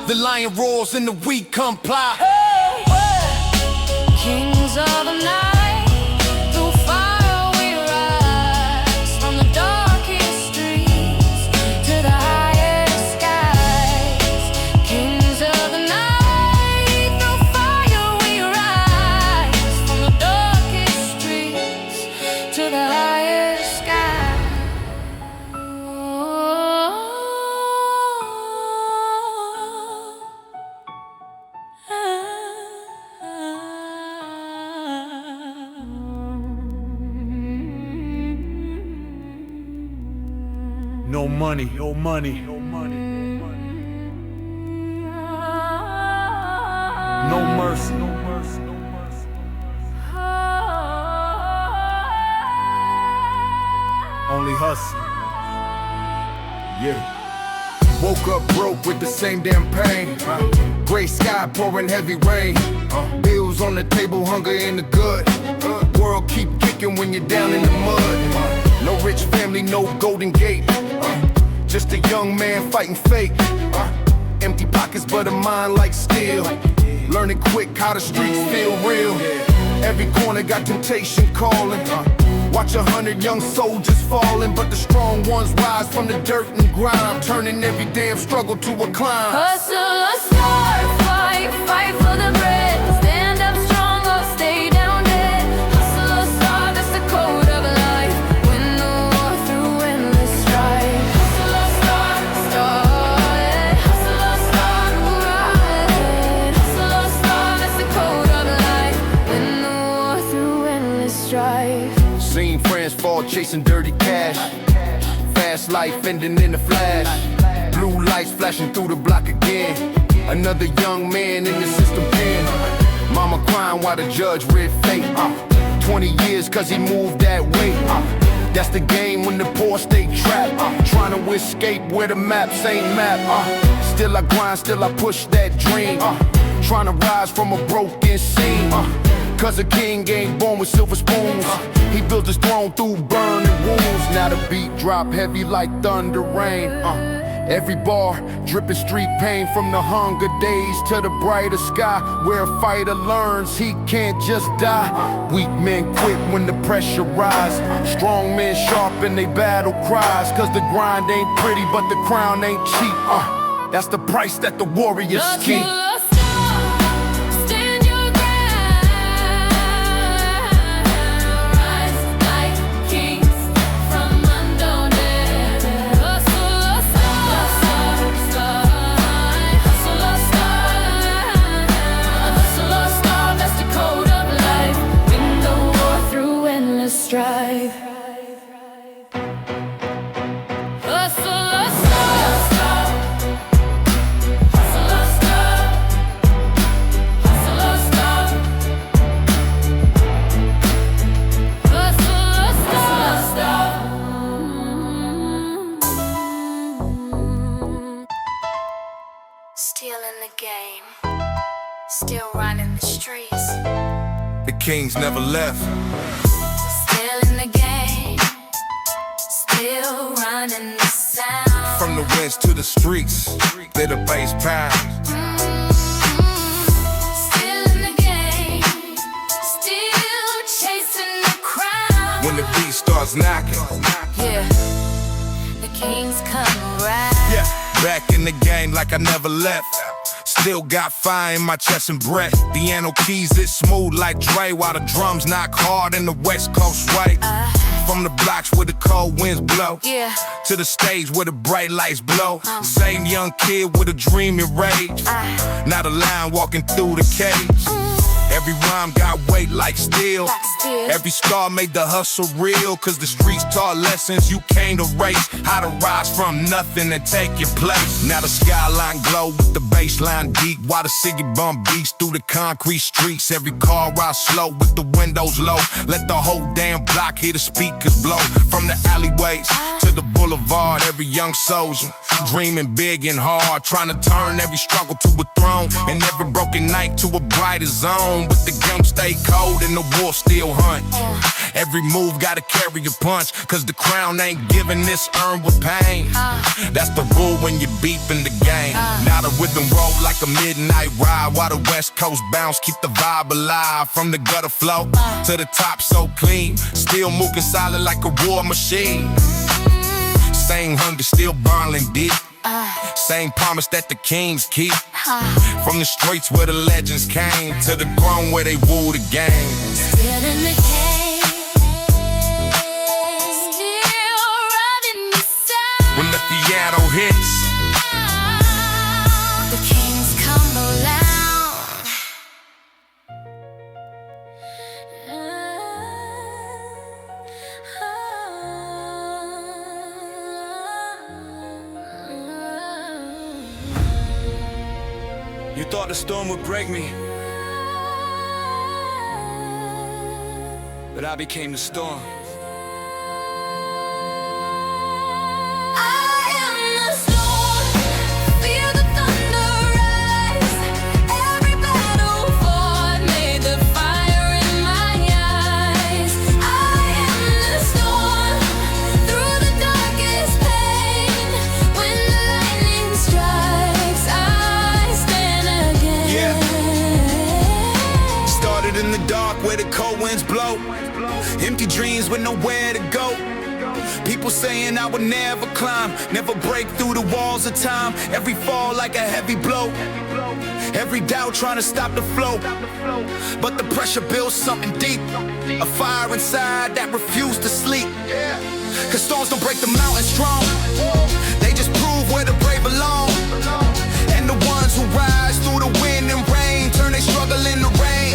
the lion roars and the weak comply. Kings of the night, through fire we rise, from the darkest streets to the highest skies. Kings of the night, through fire we rise, from the darkest streets to the highest skies. No money, no money, no money, no mercy, no mercy, no mercy. Only hustle. Yeah. Woke up broke with the same damn pain. Gray sky pouring heavy rain. Bills on the table, hunger in the gut. World keep kicking when you're down in the mud. No rich family, no golden gate. Just a young man fighting fate. Empty pockets but a mind like steel. Learning quick how the streets feel real. Every corner got temptation calling. Watch 100 young soldiers falling, but the strong ones rise from the dirt and grime, turning every damn struggle to a climb. Hustle or starve, fight for the bread. Stand up strong or stay down dead. Hustle or starve, that's the code of life. Win the war through endless strife. Hustle or starve, hustle or starve, right. Hustle or starve, that's the code of life. Win the war through endless strife. Seen friends fall chasing dirty cash. Fast life ending in a flash. Blue lights flashing through the block again. Another young man in the system pen. Mama crying while the judge read fate. 20 years cause he moved that way. That's the game when the poor stay trapped. Trying to escape where the maps ain't mapped. Still I grind, still I push that dream. Trying to rise from a broken scene. Cause a king ain't born with silver spoons. He built his throne through burning wounds. Now the beat drop heavy like thunder rain. Every bar dripping street pain, from the hunger days to the brighter sky, where a fighter learns he can't just die. Weak men quit when the pressure rise. Strong men sharpen they battle cries. Cause the grind ain't pretty but the crown ain't cheap. That's the price that the warriors keep. Rise like kings from unknown. Hustle or starve, game, still running the streets. The kings never left. Still in the game, still running the sound. From the west to the streets, they're the bass pound. Still in the game, still chasing the crown. When the beat starts knocking, Yeah, the kings come around. yeah, back in the game like I never left. Still got fire in my chest and breath. Piano keys, it's smooth like Dre, while the drums knock hard in the West Coast way. From the blocks where the cold winds blow, Yeah, to the stage where the bright lights blow. Same young kid with a dream and rage. Not a line walking through the cage. Every rhyme got weight like steel. Every scar made the hustle real. Cause the streets taught lessons you can't erase. How to rise from nothing and take your place. Now the skyline glow with the baseline deep, while the city bump beats through the concrete streets. Every car rides slow with the windows low. Let the whole damn block hear the speakers blow. From the alleyways to the boulevard, every young soldier dreaming big and hard, trying to turn every struggle to a throne, and every broken night to a brighter zone. But the gun stay cold and the wolf still hunt. Every move gotta carry a punch, cause the crown ain't giving this earned with pain. That's the rule when you beep in the game. Now the rhythm roll like a midnight ride, while the West Coast bounce keep the vibe alive. From the gutter flow to the top so clean, still moving solid like a war machine. Same hunger still burning deep, same promise that the kings keep. From the streets where the legends came, to the throne where they woo the game. still in the game, still running the sound. When the piano hits, The kings come around. You thought the storm would break me, but I became the storm. I am the storm, feel the thunder rise. Every battle fought made the fire in my eyes. I am the storm, through the darkest pain. When the lightning strikes, I stand again. Yeah. Started in the dark where the cold winds blow. Empty dreams with nowhere to go. People saying I would never climb, never break through the walls of time. Every fall like a heavy blow, every doubt trying to stop the flow. But the pressure builds something deep, a fire inside that refused to sleep. Cause storms don't break the mountain strong, they just prove where the brave belong. And the ones who rise through the wind and rain turn their struggle into rain.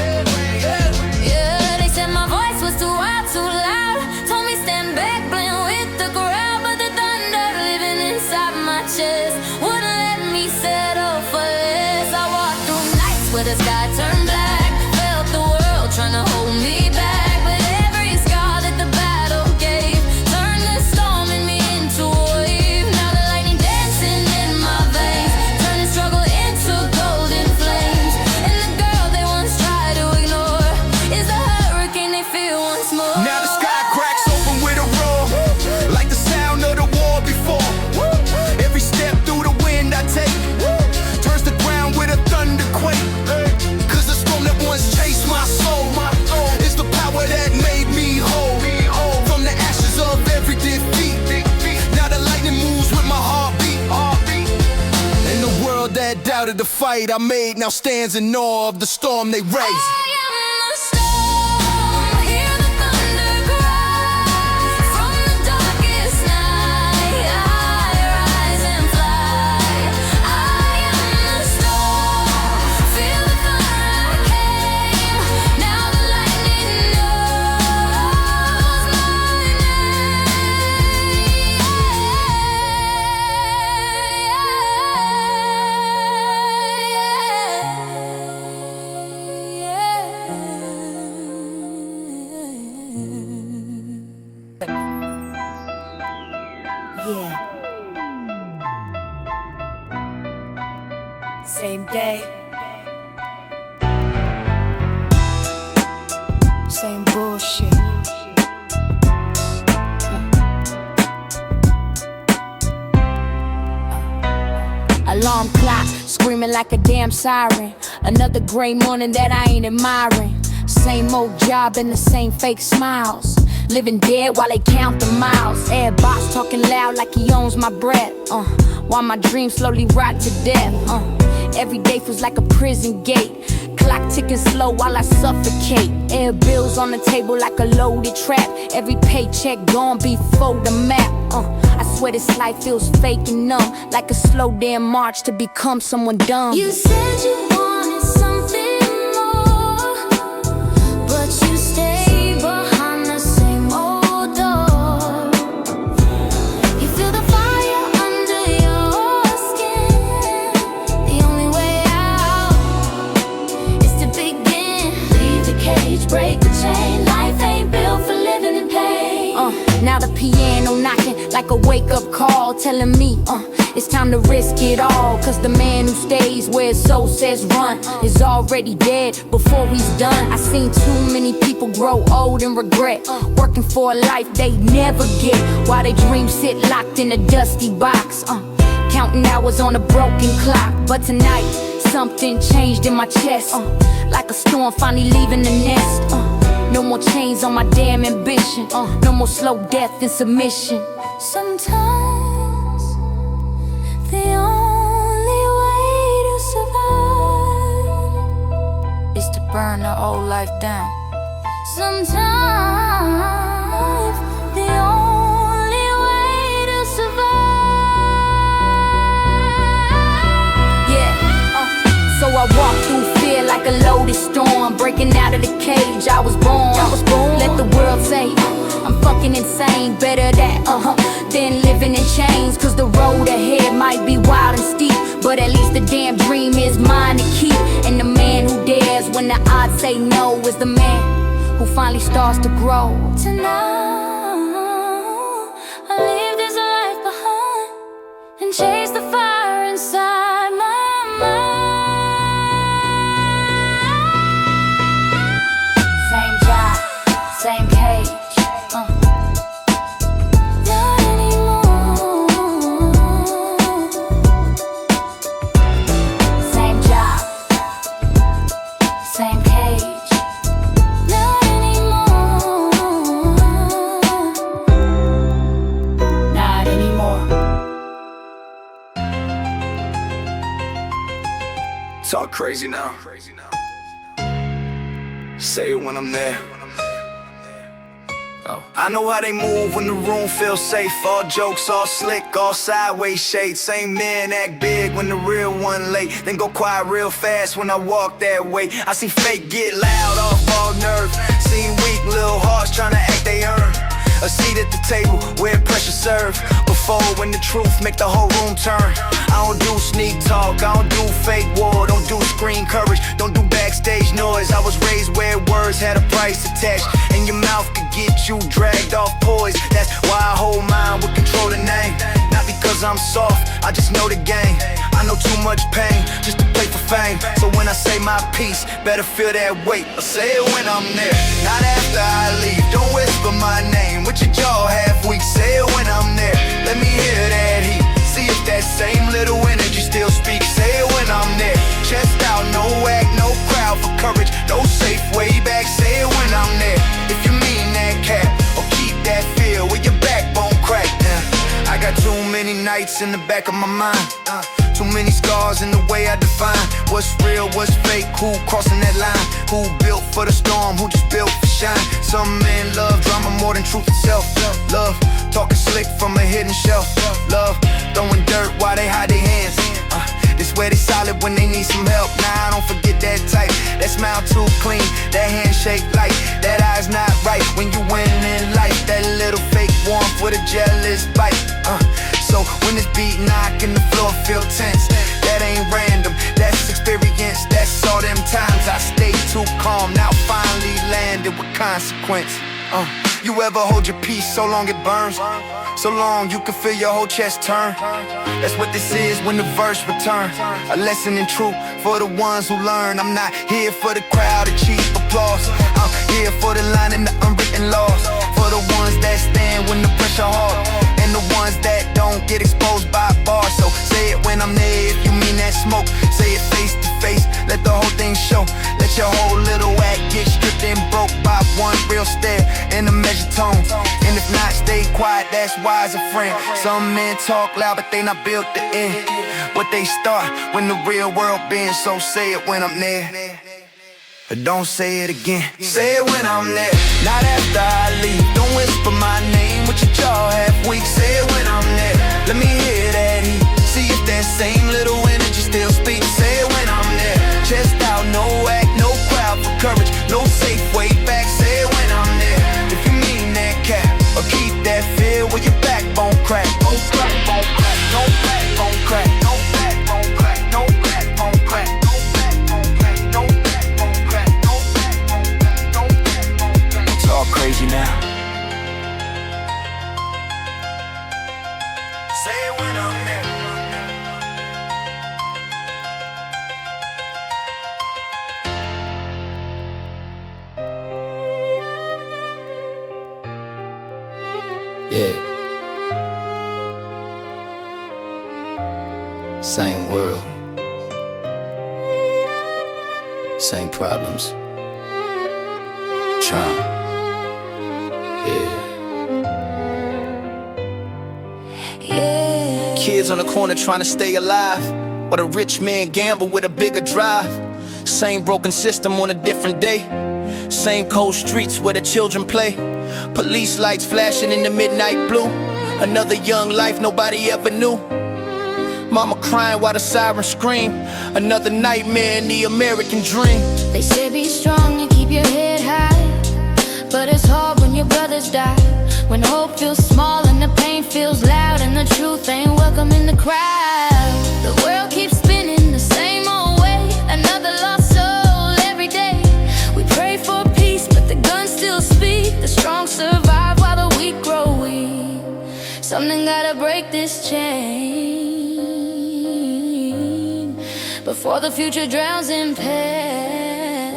Yeah, they said my voice was too wild, too loud. Told me stand back, blend with the crowd. But the thunder living inside my chest wouldn't let me settle for less. I walked through nights where the sky turned black, felt the world trying to hold me back. But every scar that the battle gave turned the storm in me into a wave. Now the lightning dancing in my veins, turning struggle into golden flames. And the girl they once tried to ignore is the hurricane they feel once more. Now the sky cracks open with a roar, like the sound of the war before. Every step through the wind I take turns the ground with a thunderquake. Cause the storm that once chased my soul is the power that made me whole. From the ashes of every defeat, now the lightning moves with my heartbeat. And the world that doubted the fight I made now stands in awe of the storm they raised. I am the storm, hear the thunder cry. From the darkest night, I rise and fly. I am the storm, feel the thunder I came. Now the lightning knows my Yeah. Same day, same bullshit. Alarm clock screaming like a damn siren. Another gray morning that I ain't admiring. Same old job and the same fake smiles. Living dead while they count the miles. Everybody's talking loud like he owns my breath. While my dreams slowly rot to death. Every day feels like a prison gate. Clock ticking slow while I suffocate. Air bills on the table like a loaded trap. Every paycheck gone before the map. I swear this life feels fake and numb, like a slow damn march to become someone dumb. You said you wanted something more, but you stay behind the same old door. You feel the fire under your skin. The only way out is to begin. Leave the cage, break the chain. Life ain't built for living in pain. Now the piano knocking like a wake-up call, telling me it's time to risk it all. Cause the man who stays where his soul says run is already dead before he's done. I seen too many people grow old and regret working for a life they never get, while they dreams sit locked in a dusty box, counting hours on a broken clock. But tonight something changed in my chest, like a storm finally leaving the nest. No more chains on my damn ambition. No more slow death and submission. Sometimes the only way to survive is to burn the old life down. Sometimes the only way to survive. Yeah, so I walk through fear like a loaded storm, breaking out of the cage I was born. Let the world say I'm fucking insane. Better that, than living in chains. Cause the road ahead might be wild and steep, but at least the damn dream is mine to keep. And the man who dares when the odds say no is the man who finally starts to grow. Tonight I leave this life behind and chase the fire inside my mind. Same cage, Not anymore. same job, same cage. Not anymore. Not anymore. Talk crazy now. Say it when I'm there. I know how they move when the room feels safe. All jokes, all slick, all sideways shade. Same men act big when the real one late, then go quiet real fast when I walk that way. I see fake get loud off all nerve. Seen weak little hearts trying to act they earn a seat at the table where pressure served. Before when the truth make the whole room turn. I don't do sneak talk, I don't do fake war, don't do screen coverage, don't do backstage noise. I was raised where words had a price attached, and your mouth could get you dragged off poise. That's why I hold mine with control the name. Not because I'm soft, I just know the game. I know too much pain just to play for fame. So when I say my piece, better feel that weight. I'll say it when I'm there, not after I leave. Don't whisper my name with your jaw half weak. Say it when I'm there, let me hear that heat. See if that same little energy still speaks. Say it when I'm there, chest out, no act, no crowd for courage, no safe way back. Say it when I'm there, if you mean that cap, or keep that feel with your backbone cracked. I got too many nights in the back of my mind, too many scars in the way I define what's real, what's fake, who crossing that line, who built for the storm, who just built for shine. Some men love drama more than truth itself. Love talking slick from a hidden shelf. Love throwing dirt while they hide their hands. This way they solid when they need some help. Nah, I don't forget that type. That smile too clean, that handshake light, that eye's not right when you win in life. That little fake warmth with a jealous bite. So when this beat knock and the floor feel tense, that ain't random, that's experience. That's all them times I stayed too calm, now finally landed with consequence. You ever hold your peace so long it burns? So long you can feel your whole chest turn. That's what this is when the verse returns. A lesson in truth for the ones who learn. I'm not here for the crowd or cheap applause. I'm here for the line and the unwritten laws, for the ones that stand when the pressure hard, and the ones that don't get exposed by bars. So say it when I'm there if you mean that smoke. Say it face to face, let the whole thing show. Let your whole little act get stripped and broke by one real stare and a measured tone. And if not, stay quiet, that's wise a friend. Some men talk loud but they not built to end what they start when the real world bends. So say it when I'm there, but don't say it again. Say it when I'm there, not after I leave. Don't whisper my name with your jaw half weak. Say it when I'm there, let me hear that heat. See if that same little energy still speaks. Say it when I'm there, chest out, no act, no crowd for courage, no safe way back. Say it when I'm there, if you mean that cap, or keep that fear with your backbone crack. No backbone crack, no backbone crack, no backbone crack, no backbone crack, no backbone crack, no backbone crack, no backbone crack, no backbone crack. It's all crazy now. Say it when I'm there. Yeah. Same world, same problems. Trump. Yeah. Kids on the corner trying to stay alive, but a rich man gamble with a bigger drive. Same broken system on a different day, same cold streets where the children play. Police lights flashing in the midnight blue, another young life nobody ever knew. Mama crying while the sirens scream, another nightmare in the American dream. They say be strong and keep your head high, but it's hard when your brothers die. When hope feels small and the pain feels loud, and the truth ain't welcome in the crowd. The world keeps spinning the same old way, another lost soul every day. We pray for peace, but the guns still speak. The strong survive while the weak grow weak. Something gotta break this chain before the future drowns in pain.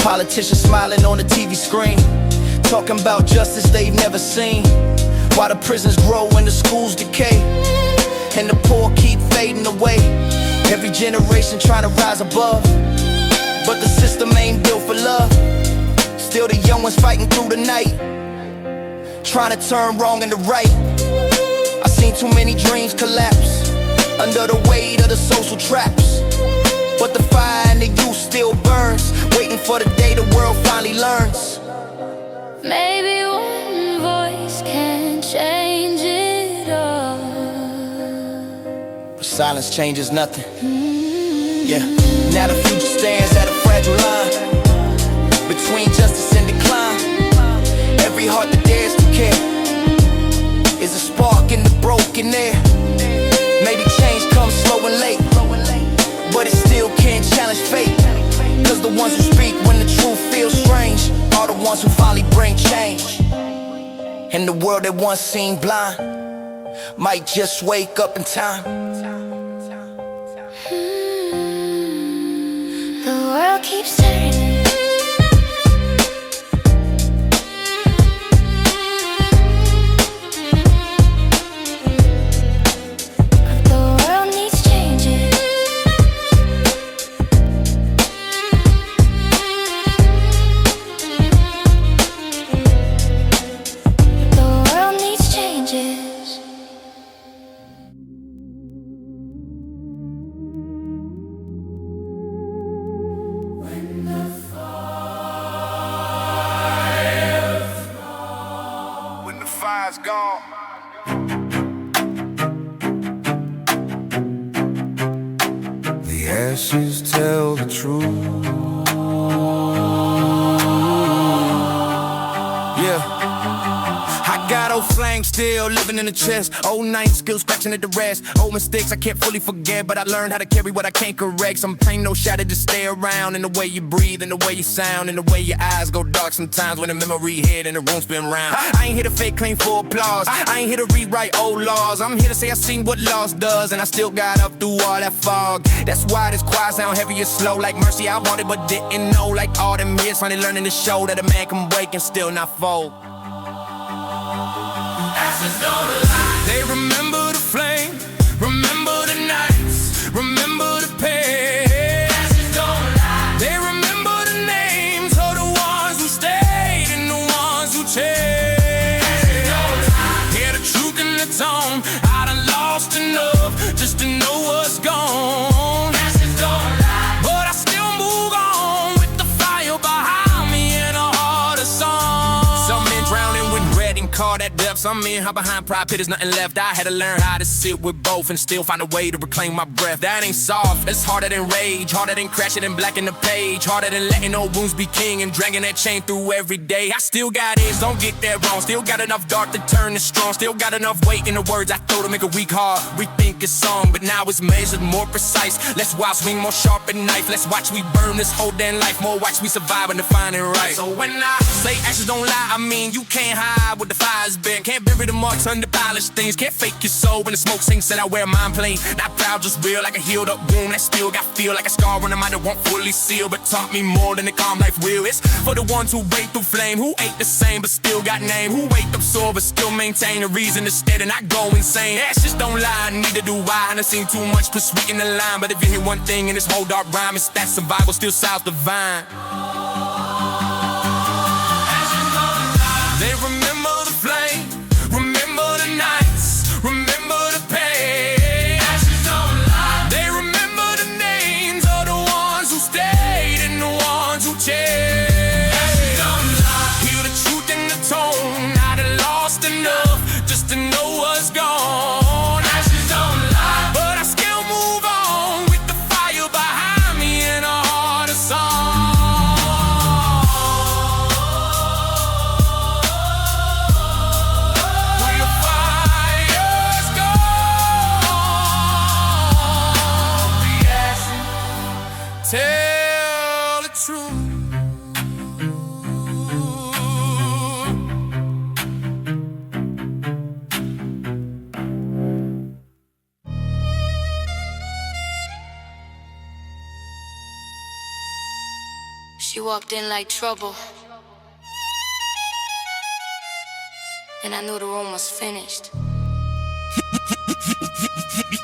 Politicians smiling on the TV screen, talking about justice they've never seen. While the prisons grow and the schools decay, and the poor keep fading away. Every generation trying to rise above, but the system ain't built for love. Still the young ones fighting through the night, trying to turn wrong into right. I seen too many dreams collapse under the weight of the social traps, but the fire in the youth still burns, waiting for the day the world finally learns. Maybe one voice can change it all, but silence changes nothing. Yeah, now the future stands at a fragile line between justice and decline. Every heart that dares to care is a spark in the broken air. Maybe change comes slow and late, but it still can't challenge fate. Cause the ones who speak when the truth feels strange are the ones who finally bring change. And the world that once seemed blind might just wake up in time. the world keeps turning. The world needs changes. The world needs changes. When the fire's gone, the ashes tell the truth. Yeah, I got Shadow flame still living in the chest. Old nights still scratching at the rest. Old mistakes I can't fully forget, but I learned how to carry what I can't correct. Some pain, no shadow, just stay around. In the way you breathe, in the way you sound, in the way your eyes go dark sometimes when the memory hit and the room spin round. I ain't here to fake clean for applause. I ain't here to rewrite old laws. I'm here to say I seen what loss does, and I still got up through all that fog. That's why this quiet sound heavy and slow. Like mercy I wanted but didn't know. Like all them years finally learning to show that a man can break and still not fold. They remember the flame, remember the nights, remember the pain. They remember the names of the ones who stayed and the ones who changed. Hear the truth in the tone, I done lost enough just to know what's gone. But I still move on with the fire behind me and a heart of song. Some men drowning with bread and call that death. Some men hide behind pride, pit, there's nothing left. I had to learn how to sit with both and still find a way to reclaim my breath. That ain't soft, it's harder than rage, harder than crashing and blacking the page, harder than letting old wounds be king and dragging that chain through every day. I still got it, don't get that wrong. Still got enough dark to turn to strong. Still got enough weight in the words I throw to make a weak heart rethink a song. But now it's measured, more precise. Less wild swing, more sharp and knife. Let's watch we burn this whole damn life. More watch we survive and define it right. So when I say actions don't lie, I mean you can't hide what the fire's been. Can't bury the marks under polished things. Can't fake your soul when the smoke sings. Said I wear mine plain. Not proud, just real, like a healed up wound that still got feel like a scar on the mind that won't fully seal, but taught me more than the calm life will. It's for the ones who break through flame, who ain't the same but still got name, who wake up sore but still maintain a reason to stay and not go insane. Actions don't lie, neither do I. And I seen too much put sweet in the line, but if you hear one thing in this whole dark rhyme, it's that survival still sounds divine. They remember the flame, remember the nights, remember the pain. They remember the names of the ones who stayed and the ones who changed. Hear the truth in the tone, I done lost enough just to know what's gone. But I still move on with the fire behind me and a heart of song. Where your fire's gone, tell the truth. She walked in like trouble, and I knew the room was finished.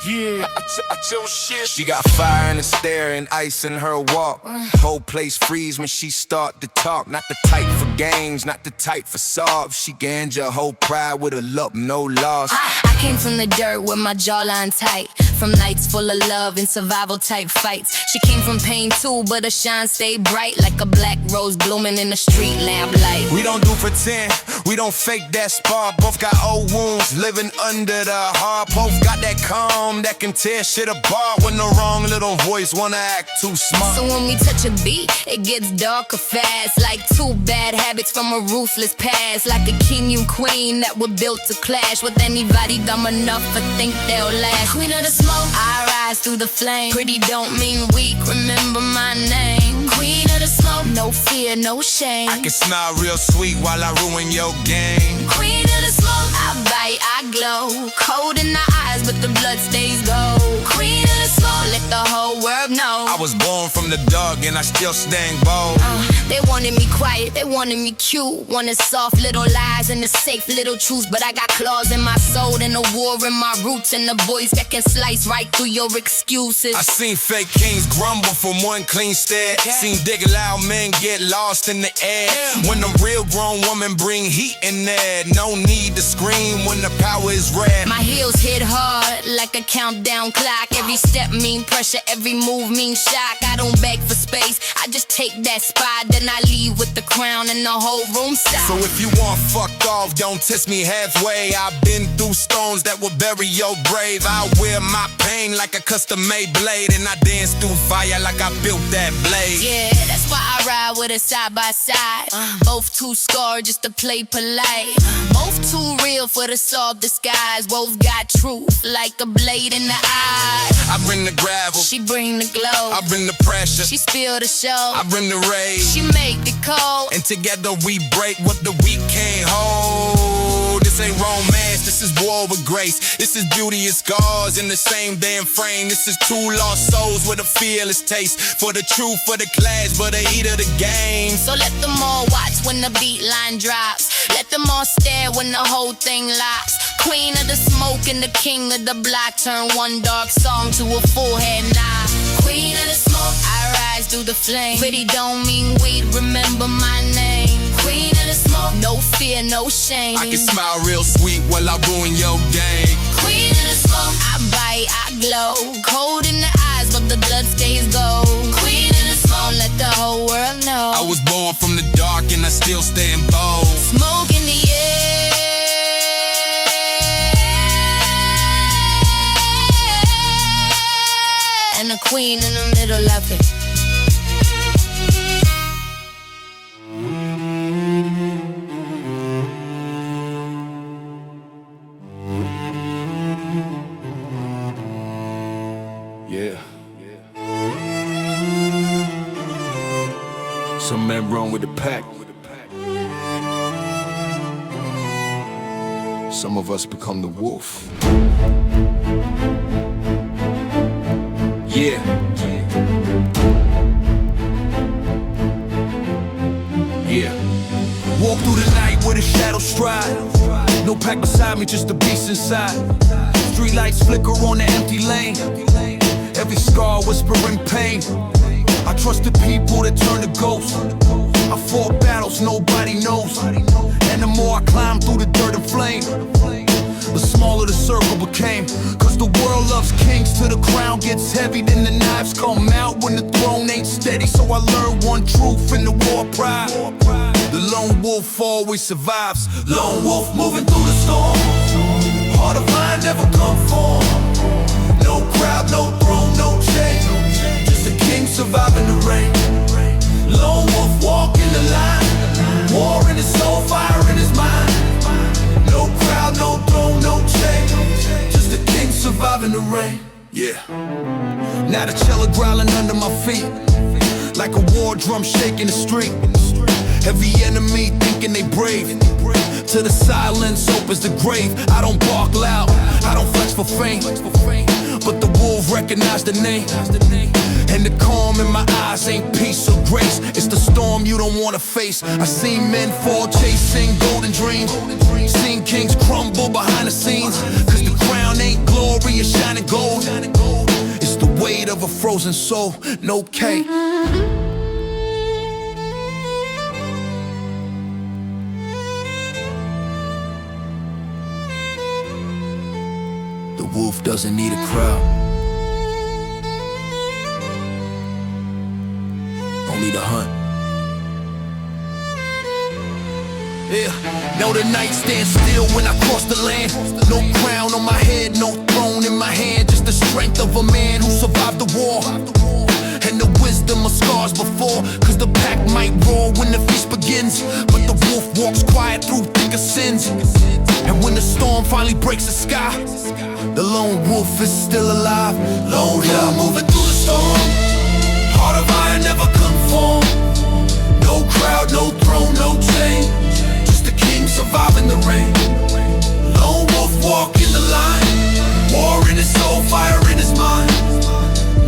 Yeah, I tell shit. She got fire in the stare and ice in her walk. Whole place freeze when she start to talk. Not the type for games, not the type for sobs. She gained your whole pride with a lump, no loss. I came from the dirt with my jawline tight, from nights full of love and survival type fights. She came from pain too, but her shine stayed bright like a black rose blooming in a street lamp light. We don't do pretend, we don't fake that spark. Both got old wounds living under the heart. Both got that calm that can tear shit apart when the wrong little voice wanna act too smart. So when we touch a beat, it gets darker fast, like two bad habits from a ruthless past. Like a king and queen that were built to clash with anybody dumb enough to think they'll last. Queen of the smoke, I rise through the flame. Pretty don't mean weak, remember my name. Queen of the smoke, no fear, no shame. I can smile real sweet while I ruin your game. Queen of the smoke, I bite, I glow. Cold in the eyes, but the blood stays gold. Queen of the smoke, let the whole world know. I was born from the dark and I still stand bold. They wanted me quiet, they wanted me cute. Wanted soft little lies and the safe little truths. But I got claws in my soul and a war in my roots, and the voice that can slice right through your excuses. I seen fake kings grumble from one clean stare. Seen digger loud men get lost in the air. When the real grown woman bring heat in there, no need to scream when the power is red. My heels hit hard like a countdown clock. Every step mean pressure, every move mean shock. I don't beg for space, I just take that spot. Then I leave with the crown and the whole room stops. So if you want fucked off, don't test me halfway. I've been through storms that will bury your grave. I wear my pain pain like a custom-made blade, and I dance through fire like I built that blade. Yeah, that's why I ride with it side by side. Both too scarred just to play polite. Both too real for the soft disguise. Both got truth like a blade in the eye. I bring the gravel, She bring the glow. I bring the pressure, She spill the show. I bring the rage. She make the cold. And together we break what the weak can't hold. This ain't romance, this is war with grace. This is beauty and scars in the same damn frame. This is two lost souls with a fearless taste. For the truth, for the clash, for the heat of the game. So let them all watch when the beat line drops. Let them all stare when the whole thing locks. Queen of the smoke and the king of the block. Turn one dark song to a full head nod. Queen of the smoke, I rise through the flame. Pretty don't mean wait, remember my name. Queen of the smoke, no fear, no shame. I can smile real sweet while I ruin your game. Queen of the smoke, I bite, I glow. Cold in the eyes, but the blood stays gold. Queen of the smoke, let the whole world know. I was born from the dark and I still stand bold. Smoke in the air. And a queen in the middle of it. Yeah. Some men run with the pack. Some of us become the wolf. Yeah. Yeah. Walk through the night with a shadow stride. No pack beside me, just the beast inside. Street lights flicker on the empty lane. Every scar whispering pain. I trusted people that turn to ghosts. I fought battles nobody knows. And the more I climbed through the dirt and flame, the smaller the circle became. Cause the world loves kings till the crown gets heavy. Then the knives come out when the throne ain't steady. So I learned one truth in the war of pride. The lone wolf always survives. Lone wolf moving through the storm. Heart of lion never conform. No crowd, no throne, no chain. Just a king surviving the rain. Lone wolf walking the line. War in his soul, fire in his mind. No crowd, no throne, no chain. Just a king surviving the rain. Yeah. Now the cello growling under my feet, like a war drum shaking the street. Every enemy thinking they brave. To the silence opens the grave. I don't bark loud, I don't flex for fame, but the wolf recognize the name. And the calm in my eyes ain't peace or grace. It's the storm you don't wanna face. I seen men fall chasing golden dreams. Seen kings crumble behind the scenes. Cause the crown ain't glory, it's shining gold. It's the weight of a frozen soul, no cake. The wolf doesn't need a crowd, only the hunt. Yeah, now the night stands still when I cross the land. No crown on my head, no throne in my hand. Just the strength of a man who survived the war, and the wisdom of scars before. Cause the pack might roar when the feast begins, but the wolf walks quiet through thicker sins. And when the storm finally breaks the sky, the lone wolf is still alive. Lone wolf moving through the storm. Heart of iron never conform. No crowd, no throne, no chain. Just a king surviving the rain. Lone wolf walking the line. War in his soul, fire in his mind.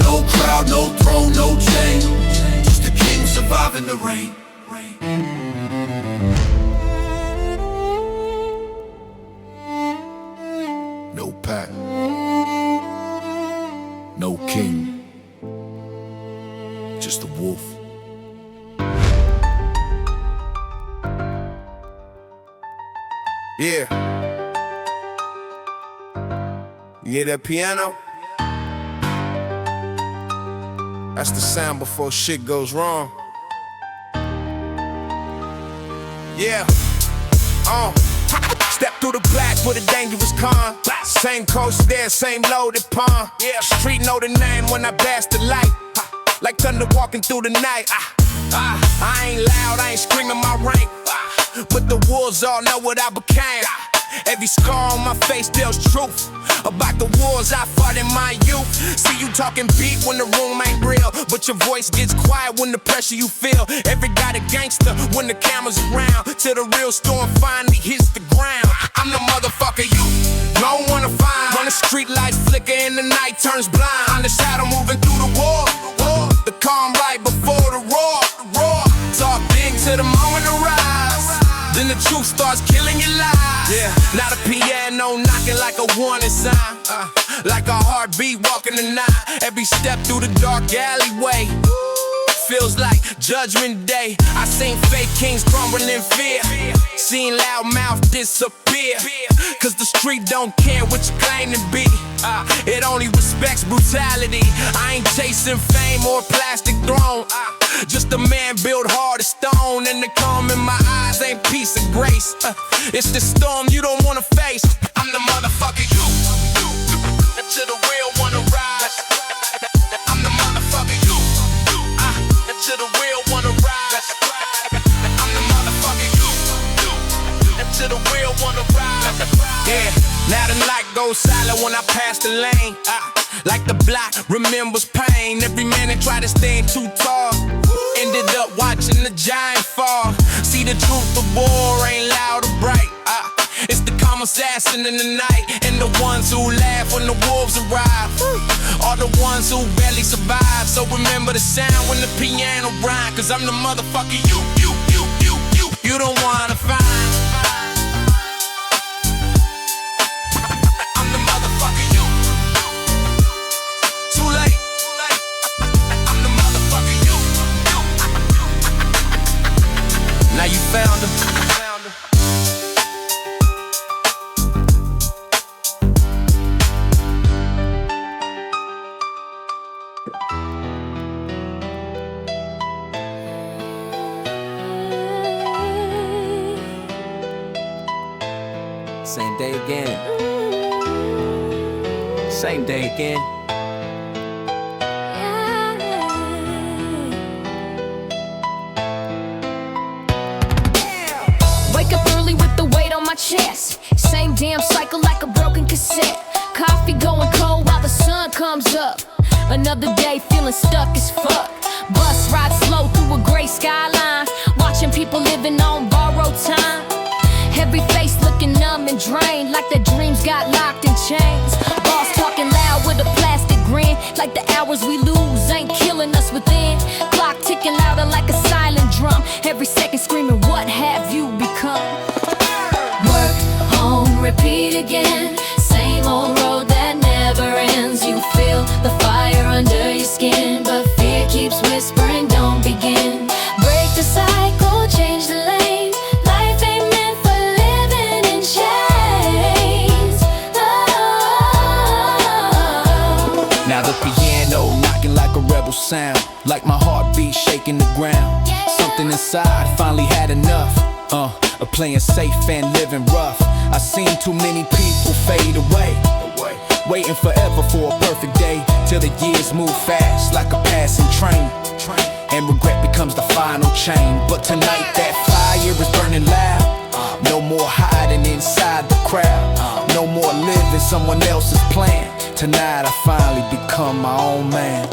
No crowd, no throne, no chain. Just a king surviving the rain. No pack, no king, just a wolf. Yeah. You hear that piano? That's the sound before shit goes wrong. Yeah. Step through the black with a dangerous con. Same coast there, same loaded pond. Street know the name when I pass the light. Like thunder walking through the night. I ain't loud, I ain't screaming my rank. But the wolves all know what I became. Every scar on my face tells truth about the wars I fought in my youth. See you talking big when the room ain't real, but your voice gets quiet when the pressure you feel. Every guy a gangster when the camera's around, till the real storm finally hits the ground. I'm the motherfucker you don't wanna find. When the street lights flicker and the night turns blind, I'm the shadow moving through the war. The calm right before the roar. Talk big to the moment of rise, then the truth starts killing your lies. Now the piano knocking like a warning sign, like a heartbeat walking the night. Every step through the dark alleyway feels like judgment day. I seen fake kings crumble in fear, seen loud mouth disappear. Cause the street don't care what you claim to be, it only respects brutality. I ain't chasing fame or plastic throne, just a man built hard as stone. And the calm in my eyes ain't peace and grace, it's the storm you don't wanna face. I'm the motherfucker you until the real wanna rise. I'm the motherfucker you until the real wanna rise. I'm the motherfucker you until the real wanna rise. Now the light goes silent when I pass the lane, like the block remembers pain. Every man that tried to stand too tall ended up watching the giant fall. See the truth of war ain't loud or bright, it's the calm assassin in the night. And the ones who laugh when the wolves arrive are the ones who barely survive. So remember the sound when the piano rhyme, cause I'm the motherfucker you don't wanna find. I'm the motherfucker you. Too late. I'm the motherfucker you. Now you found him. Same day again. Same day again. Wake up early with the weight on my chest. Same damn cycle like a broken cassette. Coffee going cold while the sun comes up. Another day feeling stuck as fuck. Bus ride slow through a gray skyline, watching people living on borrowed time. Every face looking numb and drained, like their dreams got locked in chains. Boss talking loud with a plastic grin, like the hours we lose ain't killing us within. Clock ticking louder like a silent drum, every second screaming, what have you become? Work, home, repeat again. Same old road that never ends. You feel the fire under your skin, but fear keeps whispering, don't begin. Break the cycle, change the lane. Life ain't meant for living in chains. Oh. Now the piano knocking like a rebel sound, like my heartbeat shaking the ground. Something inside finally had enough of playing safe and living rough. I seen too many people fade away, waiting forever for a perfect day, till the years move fast like a passing train, and regret becomes the final chain. But tonight that fire is burning loud. No more hiding inside the crowd, no more living someone else's plan. Tonight I finally become my own man.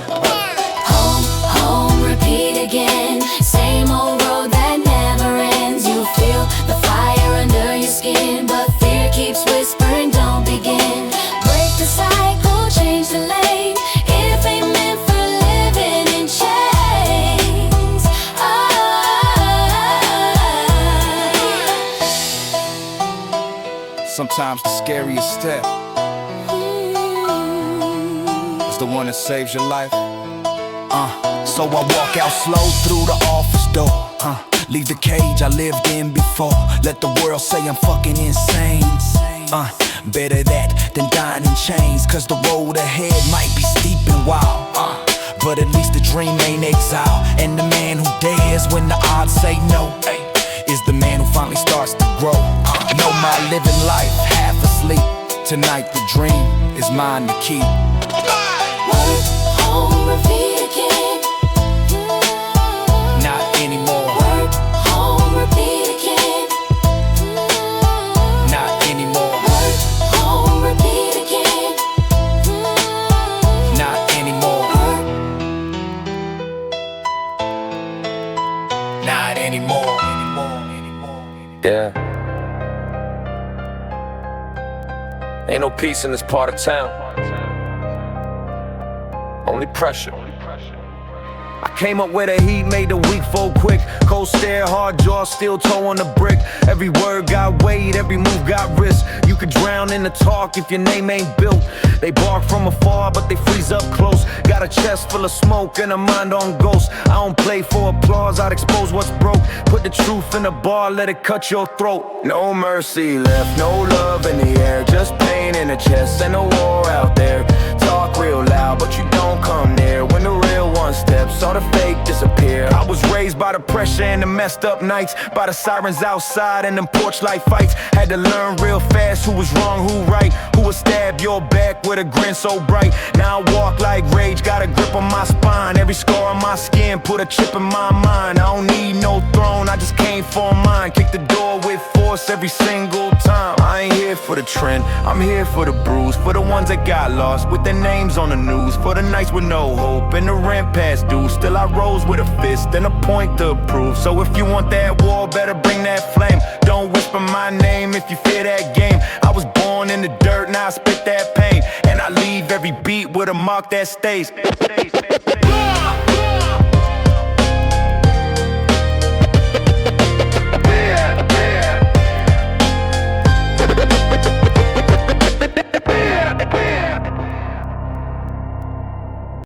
Home, home, repeat again. Same old road that never ends. You feel the fire under your skin, but fear keeps whispering, don't begin. Break the cycle, change the lane. If ain't meant for living in chains. Sometimes the scariest step is the one that saves your life. So I walk out slow through the office door, leave the cage I lived in before. Let the world say I'm fucking insane. Better that than dying in chains, cause the road ahead might be steep and wild, but at least the dream ain't exile. And the man who dares when the odds say no is the man who finally starts to grow. Know my living life half asleep. Tonight the dream is mine to keep. Work, home, repeat again. Not anymore. Work, home, repeat again. Not anymore. Work, home, repeat again. Not anymore. Not anymore. Yeah. Ain't no peace in this part of town. Only pressure. I came up with a heat, made the weak fold quick. Cold stare, hard jaw, steel toe on the brick. Every word got weight, every move got risk. You could drown in the talk if your name ain't built. They bark from afar, but they freeze up close. Got a chest full of smoke and a mind on ghost. I don't play for applause, I'd expose what's broke. Put the truth in a bar, let it cut your throat. No mercy left, no love in the air. Just pain in the chest and a war out there. Talk real loud, but you don't come near. When the real one steps, all the fake disappear. I was raised by the pressure and the messed up nights, by the sirens outside and them porch light fights. Had to learn real fast who was wrong, who right. Who would stab your back with a grin so bright. Now I walk like rage, got a grip on my spine. Every scar on my skin put a chip in my mind. I don't need no throne, I just came for mine. Kick the door with force every single time. I ain't here for the trend, I'm here for the bruise. For the ones that got lost with their names on the news. For the nights with no hope and the rent past due. Still I rose with a fist and a point to prove. So if you want that war, better bring that flame. Don't whisper my name if you fear that game. I was born in the dirt, now I spit that pain. And I leave every beat with a mark that stays.